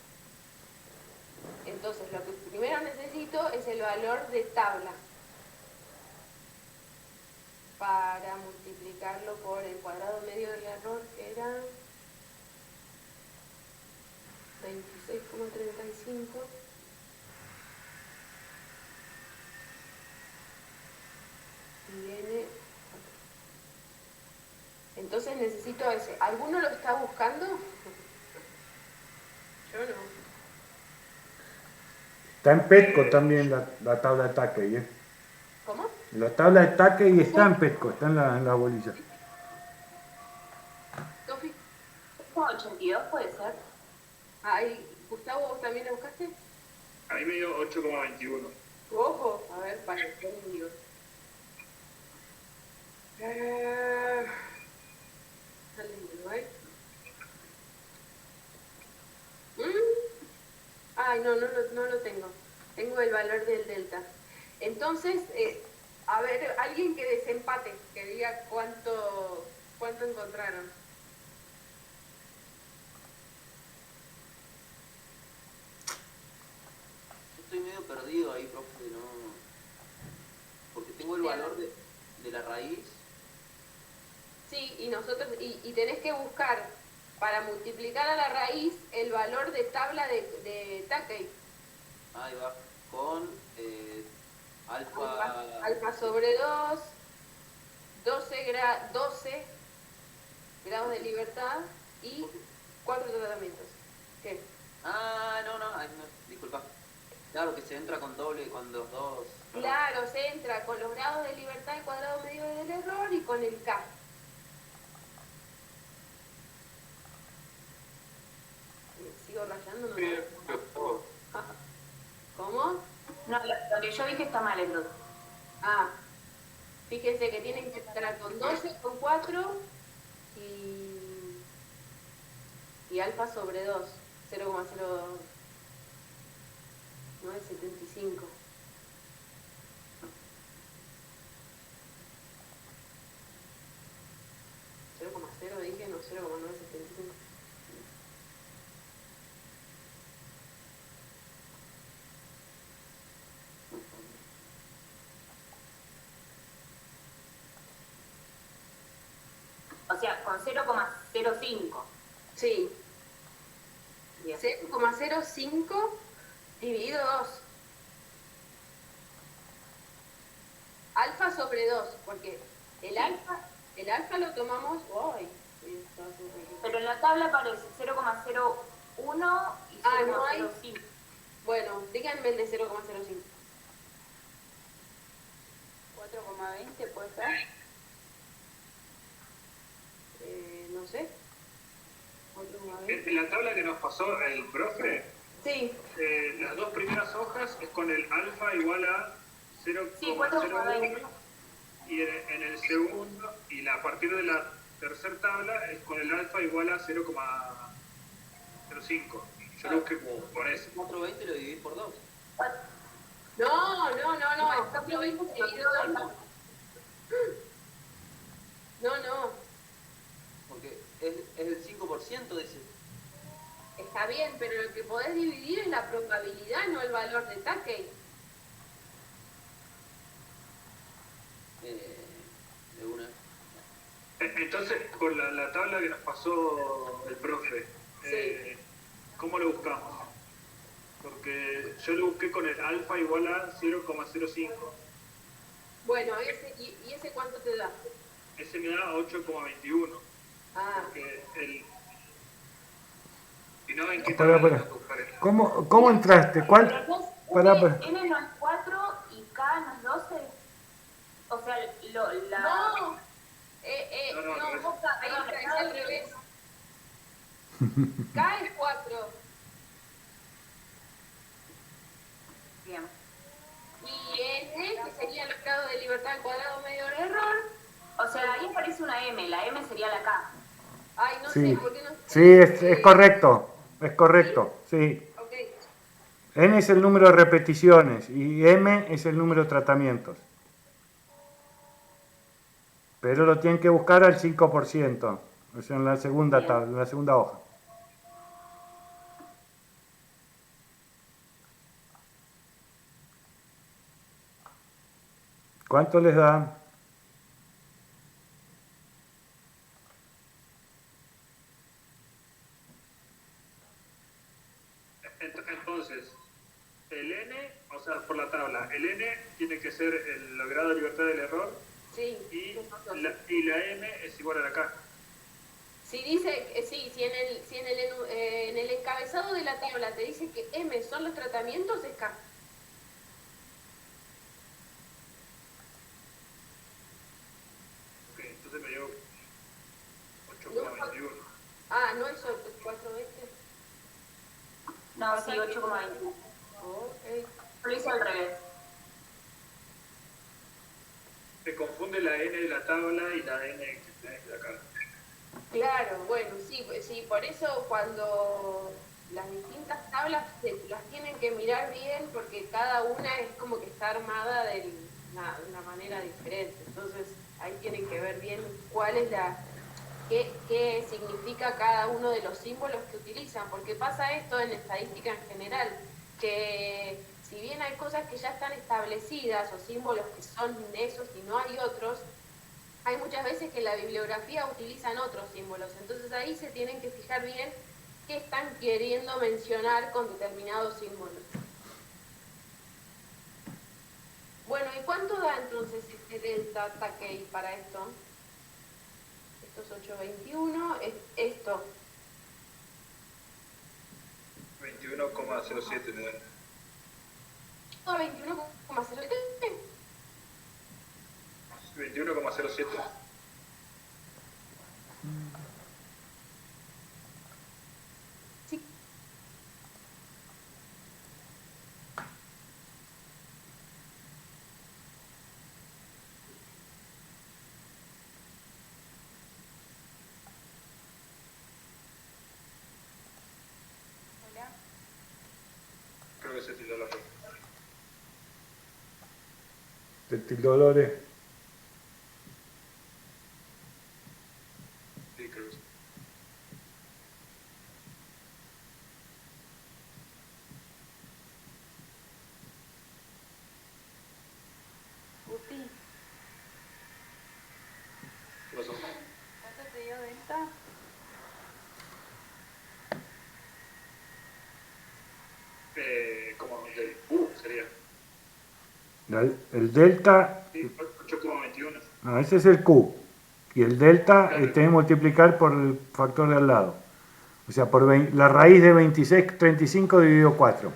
Entonces, lo que primero necesito es el valor de tabla para multiplicarlo por el cuadrado medio del error, que era 26,35. Y viene... Entonces necesito ese. ¿Alguno lo está buscando? Yo no.
Está en Petco también la tabla de Takei, ¿eh?
¿Cómo?
La tabla de Takei está en Petco, está en la bolilla.
Sofi,
82 puede ser.
ay, Gustavo, ¿vos también lo buscaste?
A mí me dio 8,21.
Ojo, a ver, para el digo. Sale en Uruguay. Ay, no lo tengo. Tengo el valor del delta. Entonces, a ver, alguien que desempate, que diga cuánto encontraron.
Yo estoy medio perdido ahí, profe, no. Porque tengo el
Bien.
valor de la raíz.
Sí, y tenés que buscar para multiplicar a la raíz el valor de tabla de Takei.
Ahí va. Con alfa.
Alfa sobre 2, 12 grados de libertad y 4 tratamientos. ¿Qué?
Ah, no, ay, no, disculpa. Claro que se entra con doble, con los dos.
Claro, se entra con los grados de libertad, el cuadrado medio del error y con el K. Sigo rayando, no me... ¿Cómo?
No, lo que yo dije está mal entonces.
Ah, fíjense que tienen que entrar con 12, con 4 y alfa sobre 2, 0,0975. ¿0,0 dije? No, 0,975.
O sea, con 0,05.
Sí,
Bien.
0,05 dividido 2. Alfa sobre 2, porque el alfa lo tomamos... ¡Ay!
Pero en la tabla aparece 0,01 y 0,05.
Ah, no hay. Bueno, díganme el de 0,05.
4,20 puede ser.
No sé. 4,20.
En la tabla que nos pasó el profe,
Sí,
las dos primeras hojas es con el alfa igual a
Sí,
0,01
4,20.
y en el segundo, y a partir de la tercera tabla es con el alfa igual a 0,05. Yo lo busqué por eso.
420 lo dividís por 2.
no, el 4,20 dividido 2. No,
Porque es el 5%, dice.
está bien, pero lo que podés dividir es la probabilidad, no el valor de Takei.
De una.
Entonces, con la tabla que nos pasó el profe,
Sí.
¿cómo lo buscamos? Porque yo lo busqué con el alfa igual a 0,05.
Bueno, ¿y ese cuánto te da?
Ese me da 8,21.
Ah,
Porque y no, ¿en qué
Pará,
tabla
pará.
tengo que buscar eso?
¿Cómo entraste? ¿Cuál? Pará, pará.
N no es 4 y K no es 12. O sea,
no,
No,
no, ahí está, es al revés. K es 4
Bien.
y N, que sería el grado de libertad al cuadrado medio del error.
O sea, ahí aparece una M. La M sería la K.
Ay, no
Sí,
sé, ¿por qué no?
sí, es correcto. Es correcto, sí.
Ok,
N es el número de repeticiones y M es el número de tratamientos. Pero lo tienen que buscar al 5%, o sea, en la segunda
Bien.
tabla, en la segunda hoja. ¿Cuánto les da?
Entonces, el N, o sea, por la tabla, el N tiene que ser el grado de libertad del error
sí.
y la M es igual a la K.
Si dice, si en el encabezado de la tabla te dice que M son los tratamientos, es K.
Ok, entonces me dio
No,
8,21.
Ah, no es 420.
No, sí, 8,21.
Ok.
Lo hice al revés.
Se confunde la n de la tabla y la n que tenés de acá.
Claro, bueno, sí, sí, por eso cuando las distintas tablas las tienen que mirar bien porque cada una es como que está armada de una manera diferente. Entonces ahí tienen que ver bien cuál es qué significa cada uno de los símbolos que utilizan, porque pasa esto en estadística en general, que si bien hay cosas que ya están establecidas o símbolos que son esos y no hay otros, hay muchas veces que en la bibliografía utilizan otros símbolos, entonces ahí se tienen que fijar bien qué están queriendo mencionar con determinados símbolos. Bueno, ¿y cuánto da entonces este delta Takei para esto? Esto es 821, esto.
21,07 me da.
21,07.
21,07.
Sí. Hola.
Creo que se tildó la foto.
¿Te tildó Lore?
Sí, creo que sí.
Gusti,
¿Qué pasó?
¿cuánto te dio delta?
Como del sería.
El delta,
Sí, 8,21.
no, ese es el Q. Y el delta
Claro.
tenés que multiplicar por el factor de al lado. O sea, por la raíz de 26,35 dividido 4.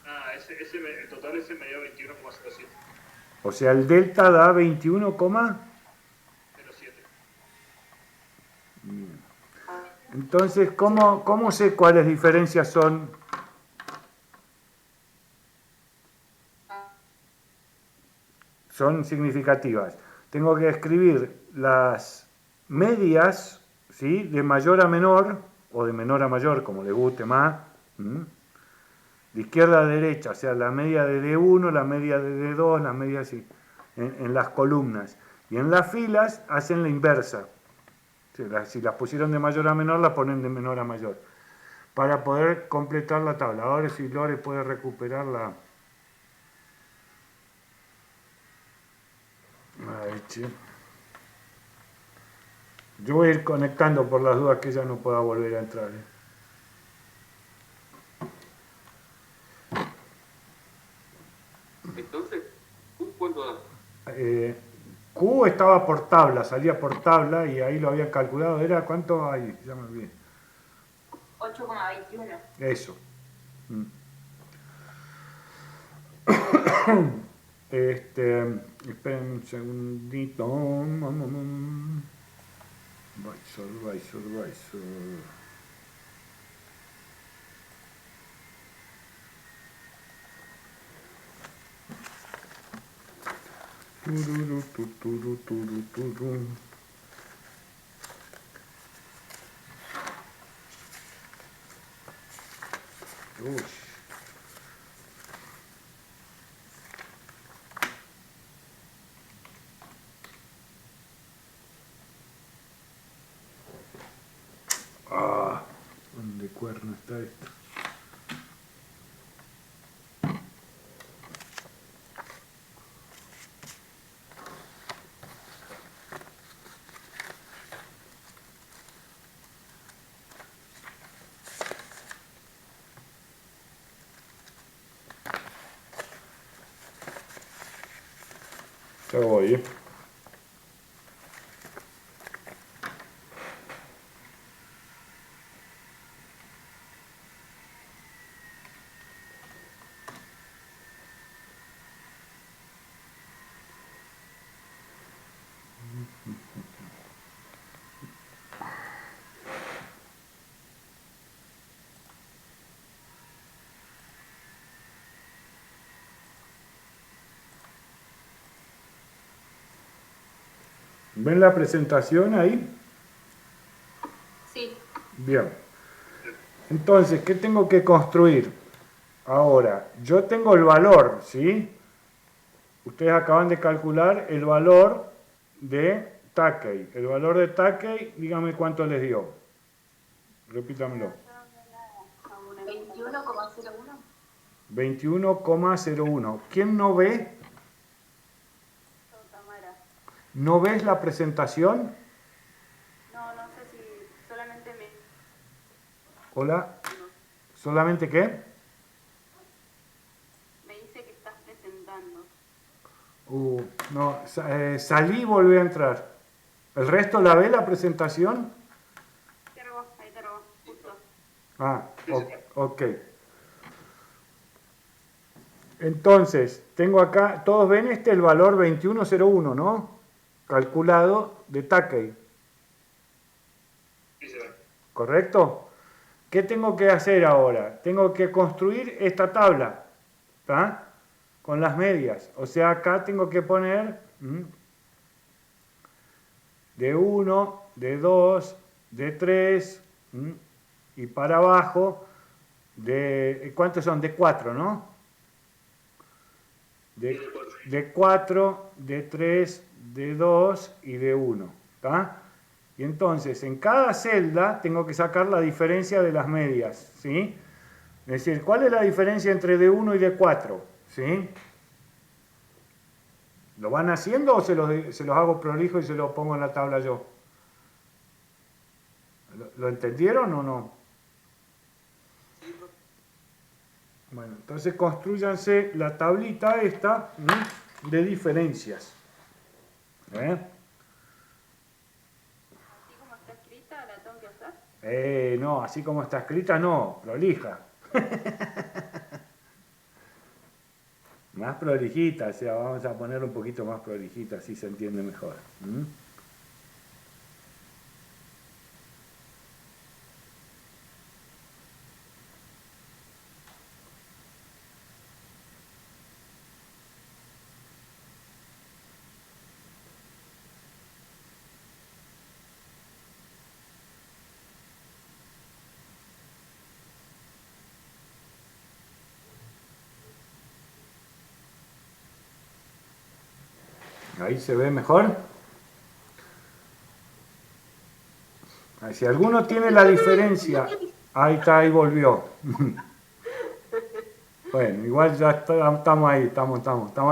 Ah, en total ese me dio 21,07.
O sea, el delta da 21,
07.
entonces, ¿cómo sé cuáles diferencias son significativas? Tengo que escribir las medias, ¿sí?, de mayor a menor, o de menor a mayor, como le guste más, de izquierda a derecha, o sea, la media de D1, la media de D2, la media así, en las columnas. Y en las filas hacen la inversa. Si las pusieron de mayor a menor, las ponen de menor a mayor. Para poder completar la tabla. Ahora si Lore puede recuperar la... Ahí, che. Yo voy a ir conectando por las dudas que ella no pueda volver a entrar.
Entonces, ¿cuánto da?
Q estaba por tabla, salía por tabla y ahí lo habían calculado. ¿Era cuánto? Ahí, ya me olvidé.
8,21.
Eso. Esperen un segundito. Visor. Tururu. Uy. ¿Dónde cuerno está esto? Ya voy, ¿Ven la presentación ahí?
Sí.
Bien. Entonces, ¿qué tengo que construir? Ahora, yo tengo el valor, ¿sí? Ustedes acaban de calcular el valor de Takei. El valor de Takei, dígame cuánto les dio. Repítamelo.
21,01.
21,01. ¿Quién no ve?
Tamara.
¿No ves la presentación?
No, no sé si solamente me...
Hola. ¿Solamente qué?
Me dice que estás presentando.
No, salí y volví a entrar. ¿El resto la ve la presentación?
Ahí te robó, justo.
Ah, ok. Entonces, tengo acá, todos ven el valor 2101, ¿no? Calculado de Takei.
Sí, se ve.
¿Correcto? ¿Qué tengo que hacer ahora? Tengo que construir esta tabla, ¿está? Con las medias. O sea, acá tengo que poner de 1, de 2, de 3, y para abajo, ¿cuántos son? De 4, ¿no? De 4, de 3, de 2 y de 1, ¿está? Y entonces, en cada celda tengo que sacar la diferencia de las medias, ¿sí? Es decir, ¿cuál es la diferencia entre D1 y D4? ¿Sí? ¿Lo van haciendo o se los hago prolijo y se los pongo en la tabla yo? ¿Lo entendieron o no? Bueno, entonces construyanse la tablita esta de diferencias.
Así como está escrita, la tengo que hacer.
No, así como está escrita, no, prolija. Más prolijita, o sea, vamos a poner un poquito más prolijita, así se entiende mejor. Ahí se ve mejor. Si alguno tiene la diferencia, ahí está, ahí volvió. Bueno, igual ya estamos ahí, estamos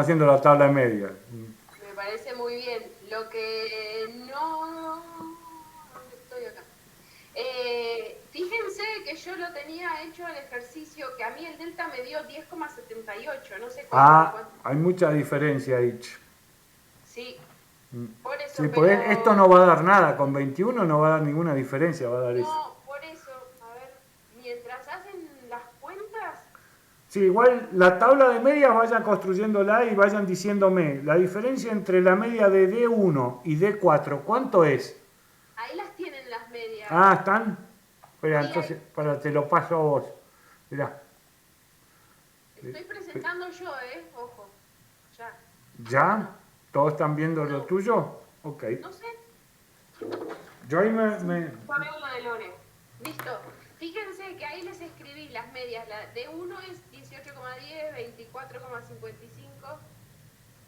haciendo la tabla de medias.
Me parece muy bien. Lo que no... ¿Dónde estoy acá? Fíjense que yo lo tenía hecho el ejercicio, que a mí el delta me dio 10,78, no sé cuánto.
Hay mucha diferencia ahí.
Sí, por eso,
Sí,
pero...
pues esto no va a dar nada, con 21 no va a dar ninguna diferencia, va a dar eso.
No, por eso, a ver, mientras hacen las cuentas...
Sí, igual la tabla de medias vayan construyéndola y vayan diciéndome la diferencia entre la media de D1 y D4, ¿cuánto es?
Ahí las tienen las medias.
Ah, ¿están? Espera,
Sí,
entonces, te lo paso a vos. Mirá.
Estoy presentando yo, ojo, ya.
¿Ya? ¿Todos están viendo lo
No.
tuyo? Ok.
No sé,
Yo ahí
ya veo lo de Lore. Listo. Fíjense que ahí les escribí las medias. La de 1 es 18,10, 24,55,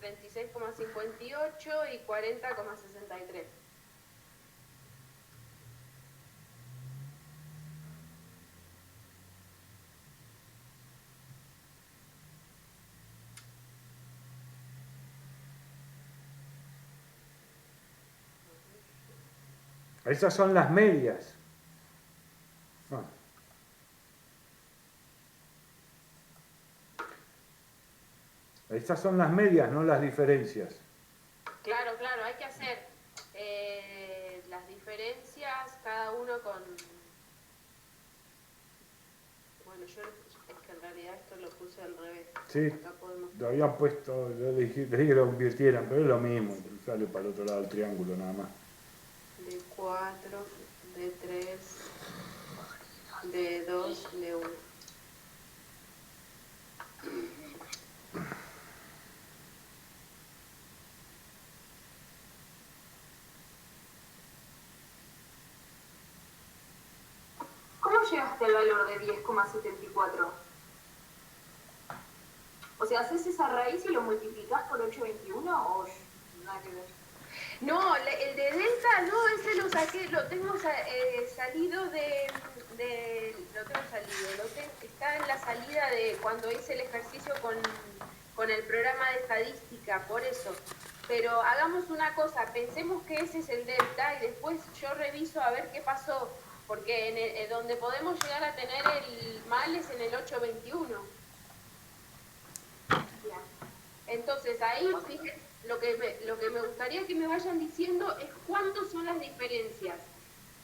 26,58 y 40,63.
Esas son las medias. Ah. Estas son las medias, no las diferencias.
Claro, claro, hay que hacer las diferencias, cada uno con... Bueno, yo es que en realidad esto lo puse al revés.
Sí,
Acá podemos...
lo habían puesto, yo les dije que lo convirtieran, pero es lo mismo, sale para el otro lado del triángulo nada más.
De 4, de 3, de 2, de 1.
llegaste al valor de 10,74? O sea, ¿haces esa raíz y lo multiplicás por 821 o nada que ver?
No, el de delta, no, ese lo saqué, lo tengo salido está en la salida de cuando hice el ejercicio con el programa de estadística, por eso. Pero hagamos una cosa, pensemos que ese es el delta y después yo reviso a ver qué pasó, porque donde podemos llegar a tener el mal es en el 821. Entonces ahí, fíjense, lo que me gustaría que me vayan diciendo es cuántas son las diferencias.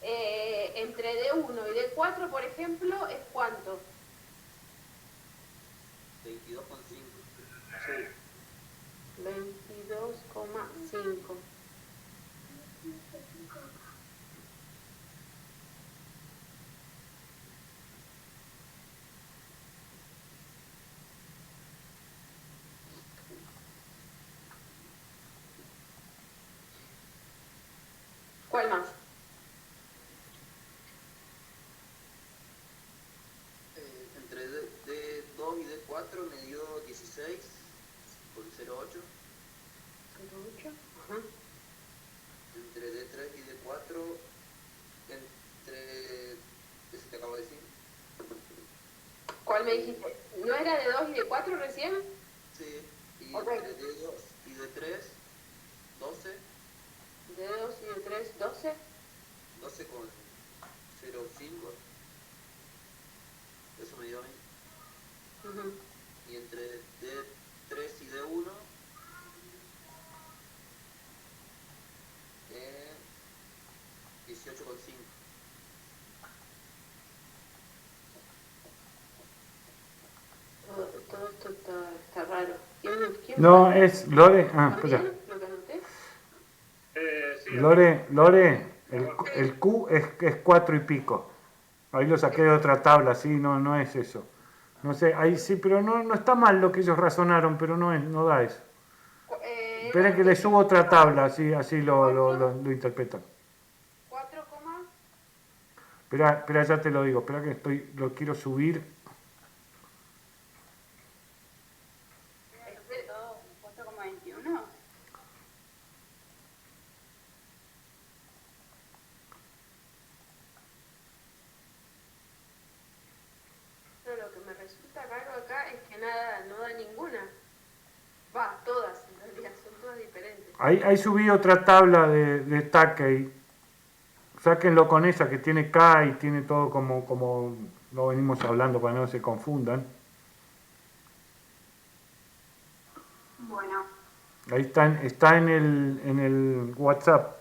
Entre D1 y D4, por ejemplo, ¿es cuánto?
22,5.
Sí.
22,5. ¿Cuál más?
Entre D2 y D4 me dio 16 con 0,8.
0,8. Ajá.
Entre D3 y D4, entre... ¿Ese te acabo de decir?
¿Cuál me dijiste? ¿No era de 2 y de 4 recién?
Sí. Y
Ok.
entre D2 y D3, 12.
De 2 y de 3, 12.
12 con 0,5. Eso me dio a mí.
Ujú.
Y entre D3 y D1, 18,5.
Todo esto está raro. ¿Quién
No,
fue?
es Lore. Ah,
¿Está
espera.
bien lo que anoté?
Sí,
Lore, el Q es 4 y pico. Ahí lo saqué de otra tabla, sí, no es eso. No sé, ahí sí, pero no está mal lo que ellos razonaron, pero no da eso. Esperen que le subo otra tabla, así lo interpretan.
4,
Espera, ya te lo digo, espera que lo quiero subir.
¿Es 4,21?
no, lo que me resulta raro acá es que no da ninguna. Va, todas en realidad, son todas diferentes.
Ahí subí otra tabla de Takei. Sáquenlo con esa que tiene K y tiene todo como lo venimos hablando para no se confundan.
Bueno,
Ahí está en el WhatsApp.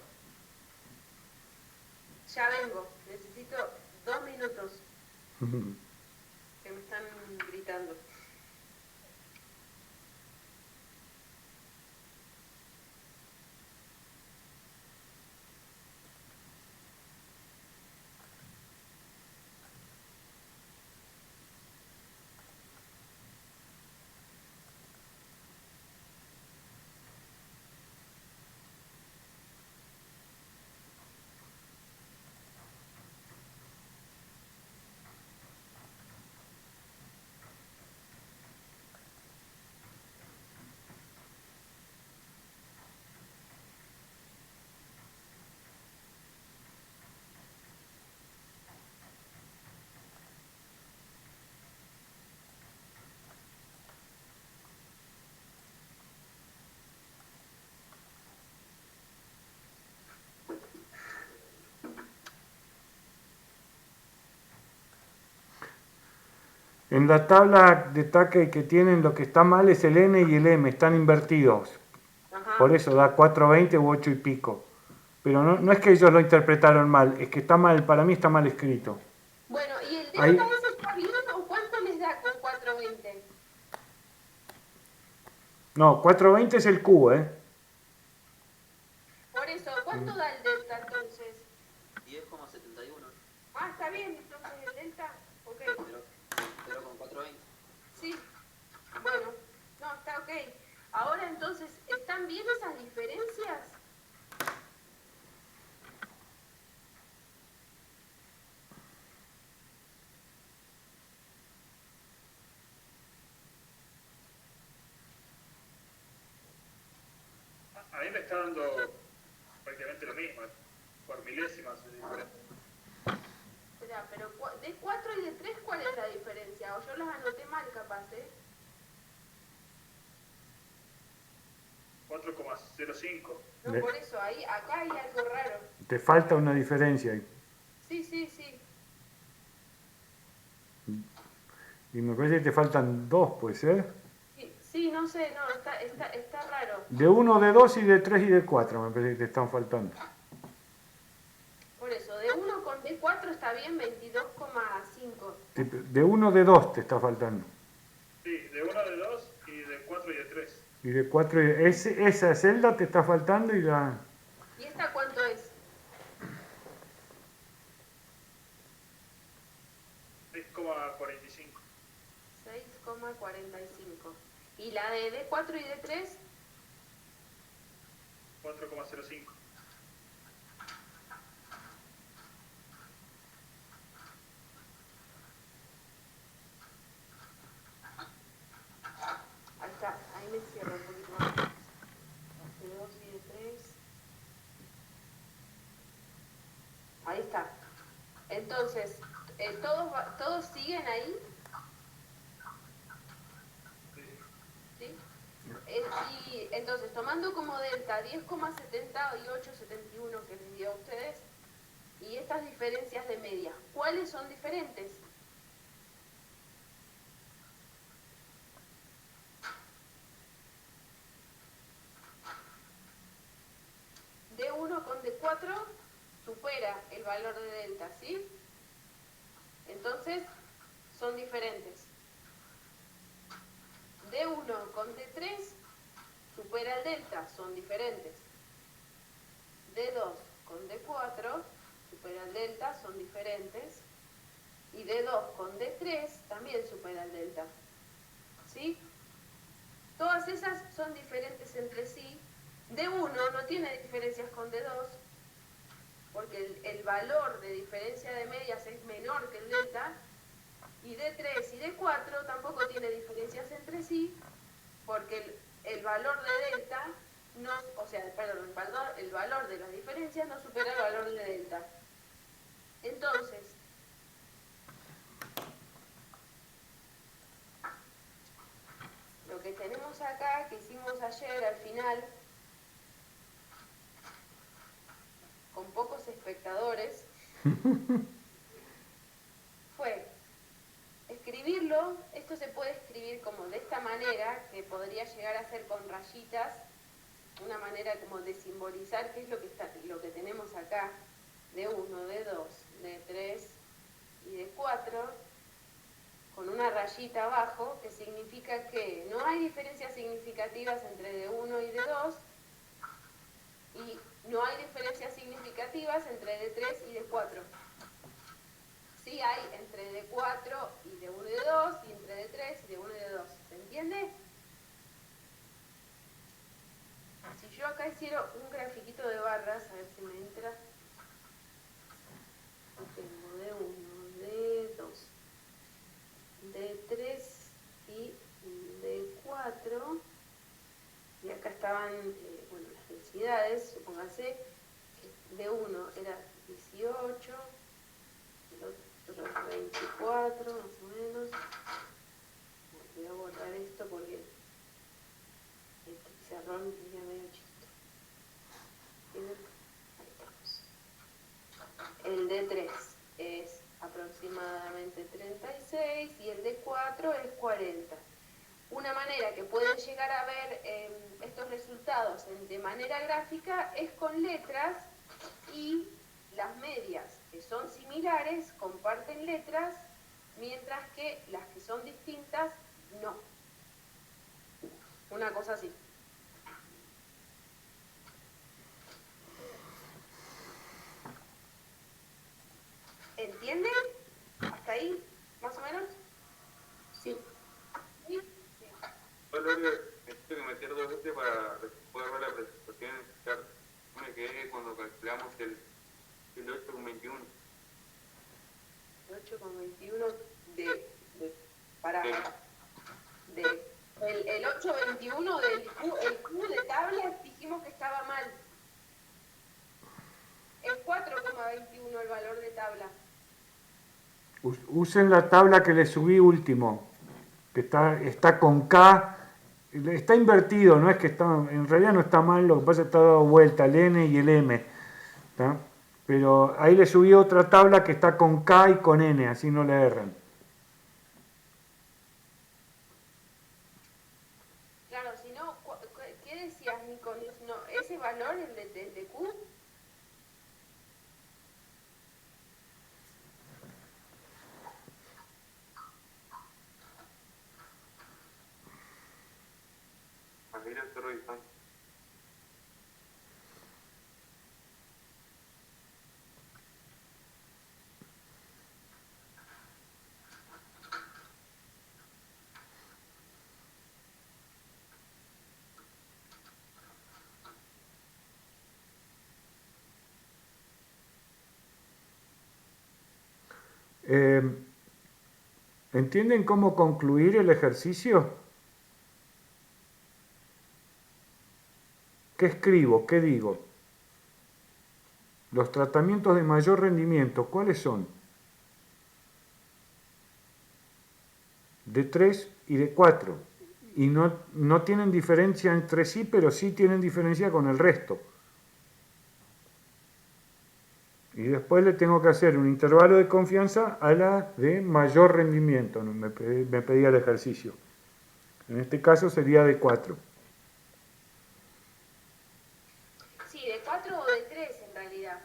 Ya vengo, necesito 2 minutos que me están gritando.
En la tabla de Takei que tienen lo que está mal es el N y el M, están invertidos.
Ajá.
Por eso da 420 u 8 y pico. Pero no es que ellos lo interpretaron mal, es que está mal, para mí está mal escrito.
Bueno, ¿y el
Ahí-
delta ese está bien o cuánto les da con 420?
No, 420 es el Q, ¿eh?
Por eso, ¿cuánto da el delta entonces?
10,71.
Ah, está bien, entonces el delta, ok.
Pero con 420.
Sí, bueno, no, está ok. Ahora entonces, ¿están bien esas diferencias?
A mí me está dando prácticamente lo mismo, por milésimas de diferencia.
Espera, pero de 4 y de 3, ¿cuál es la diferencia? O yo las anoté mal, capaz, ¿eh?
4,05.
No, por eso, acá hay algo raro.
Te falta una diferencia ahí.
Sí, sí, sí.
Y me parece que te faltan 2, ¿puede ser?
Sí, no sé, no, está raro.
De 1, de 2 y de 3 y de 4 me parece que te están faltando.
Por eso, de 1 con D4 está bien, 22,5.
De 1, de 2 te está faltando.
Sí, de 1, de 2 y de 4 y de 3.
Y de 4, esa celda te está faltando y la...
¿Y esta cuánto es?
6,45.
6,45. ¿Y la de D4 y D3?
4,05.
Ahí está, ahí me cierro un poquito más. De 2 y de 3. Ahí está. Entonces, ¿todos siguen ahí? ¿Sí? Y entonces, tomando como delta 10,7871 que les dio a ustedes, y estas diferencias de media, ¿cuáles son diferentes? D1 con D4 supera el valor de delta, ¿sí? Entonces, son diferentes. D1 con D3 supera el delta, son diferentes. D2 con D4 supera el delta, son diferentes. Y D2 con D3 también supera el delta. ¿Sí? Todas esas son diferentes entre sí. D1 no tiene diferencias con D2, porque el valor de diferencia de medias es menor que el delta, y D3 y D4 tampoco tiene diferencias entre sí, porque el valor de delta, no, o sea, perdón, el valor de las diferencias no supera el valor de delta. Entonces, lo que tenemos acá, que hicimos ayer al final, con pocos espectadores, fue escribirlo. Esto se puede escribir como de esta manera, que podría llegar a ser con rayitas, una manera como de simbolizar qué es lo que tenemos acá, de 1, de 2, de 3 y de 4, con una rayita abajo, que significa que no hay diferencias significativas entre D1 y D2, y no hay diferencias significativas entre D3 y D4. Sí hay entre D4 y D1 y D2, y entre D3 y D1 y D2. ¿Se entiende? Si yo acá hiciera un grafiquito de barras, a ver si me entra. Tengo D1, D2, D3 y D4. Y acá estaban bueno, las densidades. Supóngase que D1 era 18, el otro 24 más o menos. Voy a borrar esto porque el pizarrón ya medio chiquito. Ahí estamos. El D3 es aproximadamente 36 y el D4 es 40. Una manera que pueden llegar a ver estos resultados de manera gráfica es con letras, y las medias que son similares comparten letras, mientras que las que son distintas no. Una cosa así. ¿Entienden? ¿Hasta ahí? ¿Más o menos? Sí. ¿Sí? Sí.
Solo necesito que meter 2 veces para poder ver la presentación. Me quedé cuando calculamos el 8,21.
8,21 el 8,21 del Q de tablas dijimos que está estaba mal. Es 4,21 el valor de tabla.
Usen la tabla que le subí último, que está con K, está invertido, no es que está, en realidad no está mal, lo que pasa es que está dado vuelta el N y el M, ¿tá? Pero ahí le subí otra tabla que está con K y con N, así no le erran.
Claro, si no, ¿qué decías, Nico? No, ese valor, el de Q,
Ahí lo estoy revisando.
¿Entienden cómo concluir el ejercicio? ¿Qué escribo? ¿Qué digo? Los tratamientos de mayor rendimiento, ¿cuáles son? De 3 y de 4. Y no tienen diferencia entre sí, pero sí tienen diferencia con el resto. Y después le tengo que hacer un intervalo de confianza a la de mayor rendimiento. Me pedía el ejercicio. En este caso sería de 4.
sí, de 4 o de 3 en realidad.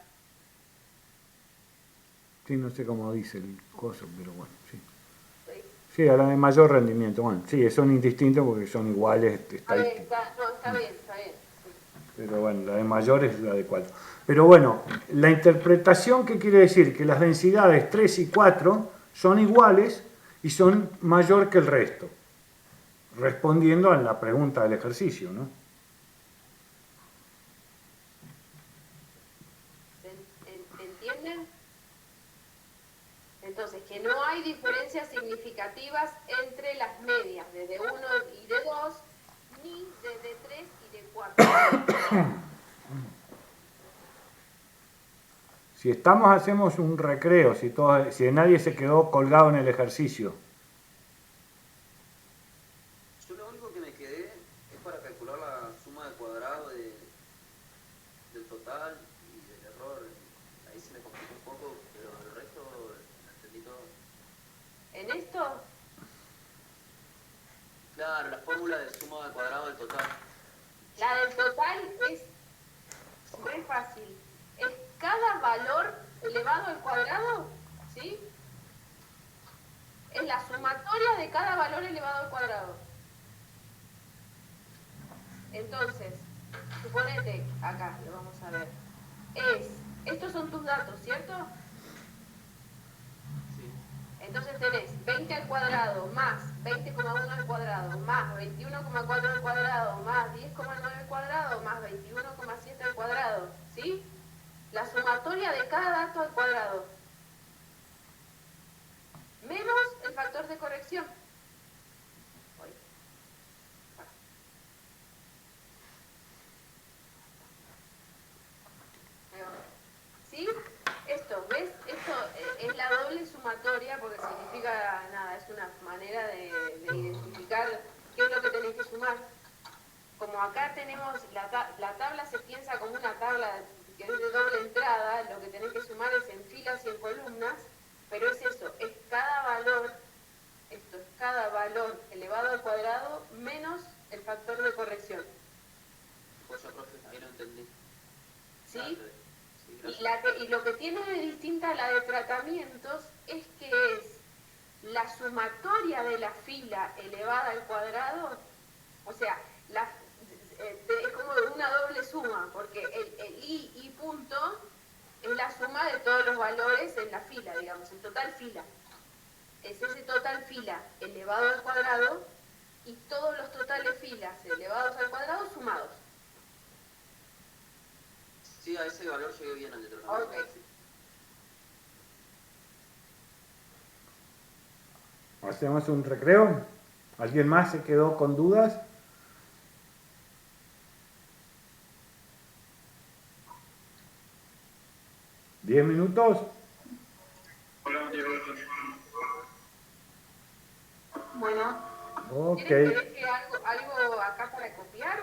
Sí, no sé cómo dice el coso, pero bueno, sí.
Sí.
Sí, a la de mayor rendimiento. Bueno, sí, son indistintos porque son iguales.
Está bien, está bien, está bien. Sí.
Pero bueno, la de mayor es la de 4. Pero bueno, la interpretación, ¿qué quiere decir? Que las densidades 3 y 4 son iguales y son mayor que el resto. Respondiendo a la pregunta del ejercicio, ¿no?
¿Entienden? Entonces, que no hay diferencias significativas entre las medias de 1 y de 2, ni de 3 y de 4.
Si estamos, hacemos un recreo, si nadie se quedó colgado en el ejercicio.
Yo lo único que me quedé es para calcular la suma de cuadrado del total y del error. Ahí se me complicó un poco, pero el resto lo entendí todo.
¿En esto?
Claro, la fórmula de suma de cuadrado del total.
La del total es muy fácil. Es cada valor elevado al cuadrado, ¿sí? Es la sumatoria de cada valor elevado al cuadrado. Entonces, suponete, acá lo vamos a ver, estos son tus datos, ¿cierto?
Sí.
Entonces tenés 20 al cuadrado más 20,1 al cuadrado más 21,4 al cuadrado más 10,9 al cuadrado más 21,7 al cuadrado, ¿sí? La sumatoria de cada dato al cuadrado menos el factor de corrección. ¿Sí? Esto, ¿ves? Esto es la doble sumatoria porque significa, nada, es una manera de identificar qué es lo que tenéis que sumar. Como acá tenemos, la tabla se piensa como una tabla que es de doble entrada, lo que tenés que sumar es en filas y en columnas, pero es eso, es cada valor, esto es cada valor elevado al cuadrado menos el factor de corrección.
Pues yo, profe, ahí lo entendí.
¿Sí?
Sí,
Y lo que tiene de distinta la de tratamientos es que es la sumatoria de la fila elevada al cuadrado, o sea, es como una doble suma, porque el i punto es la suma de todos los valores en la fila, digamos, el total fila. Es ese total fila elevado al cuadrado y todos los totales filas elevados al cuadrado sumados.
Sí, a ese valor llegué bien al de tratamiento.
Ok.
Sí.
¿Hacemos un recreo? ¿Alguien más se quedó con dudas? ¿10 minutos?
Hola, Diego.
Bueno,
Ok.
¿Quieren que deje algo acá para copiar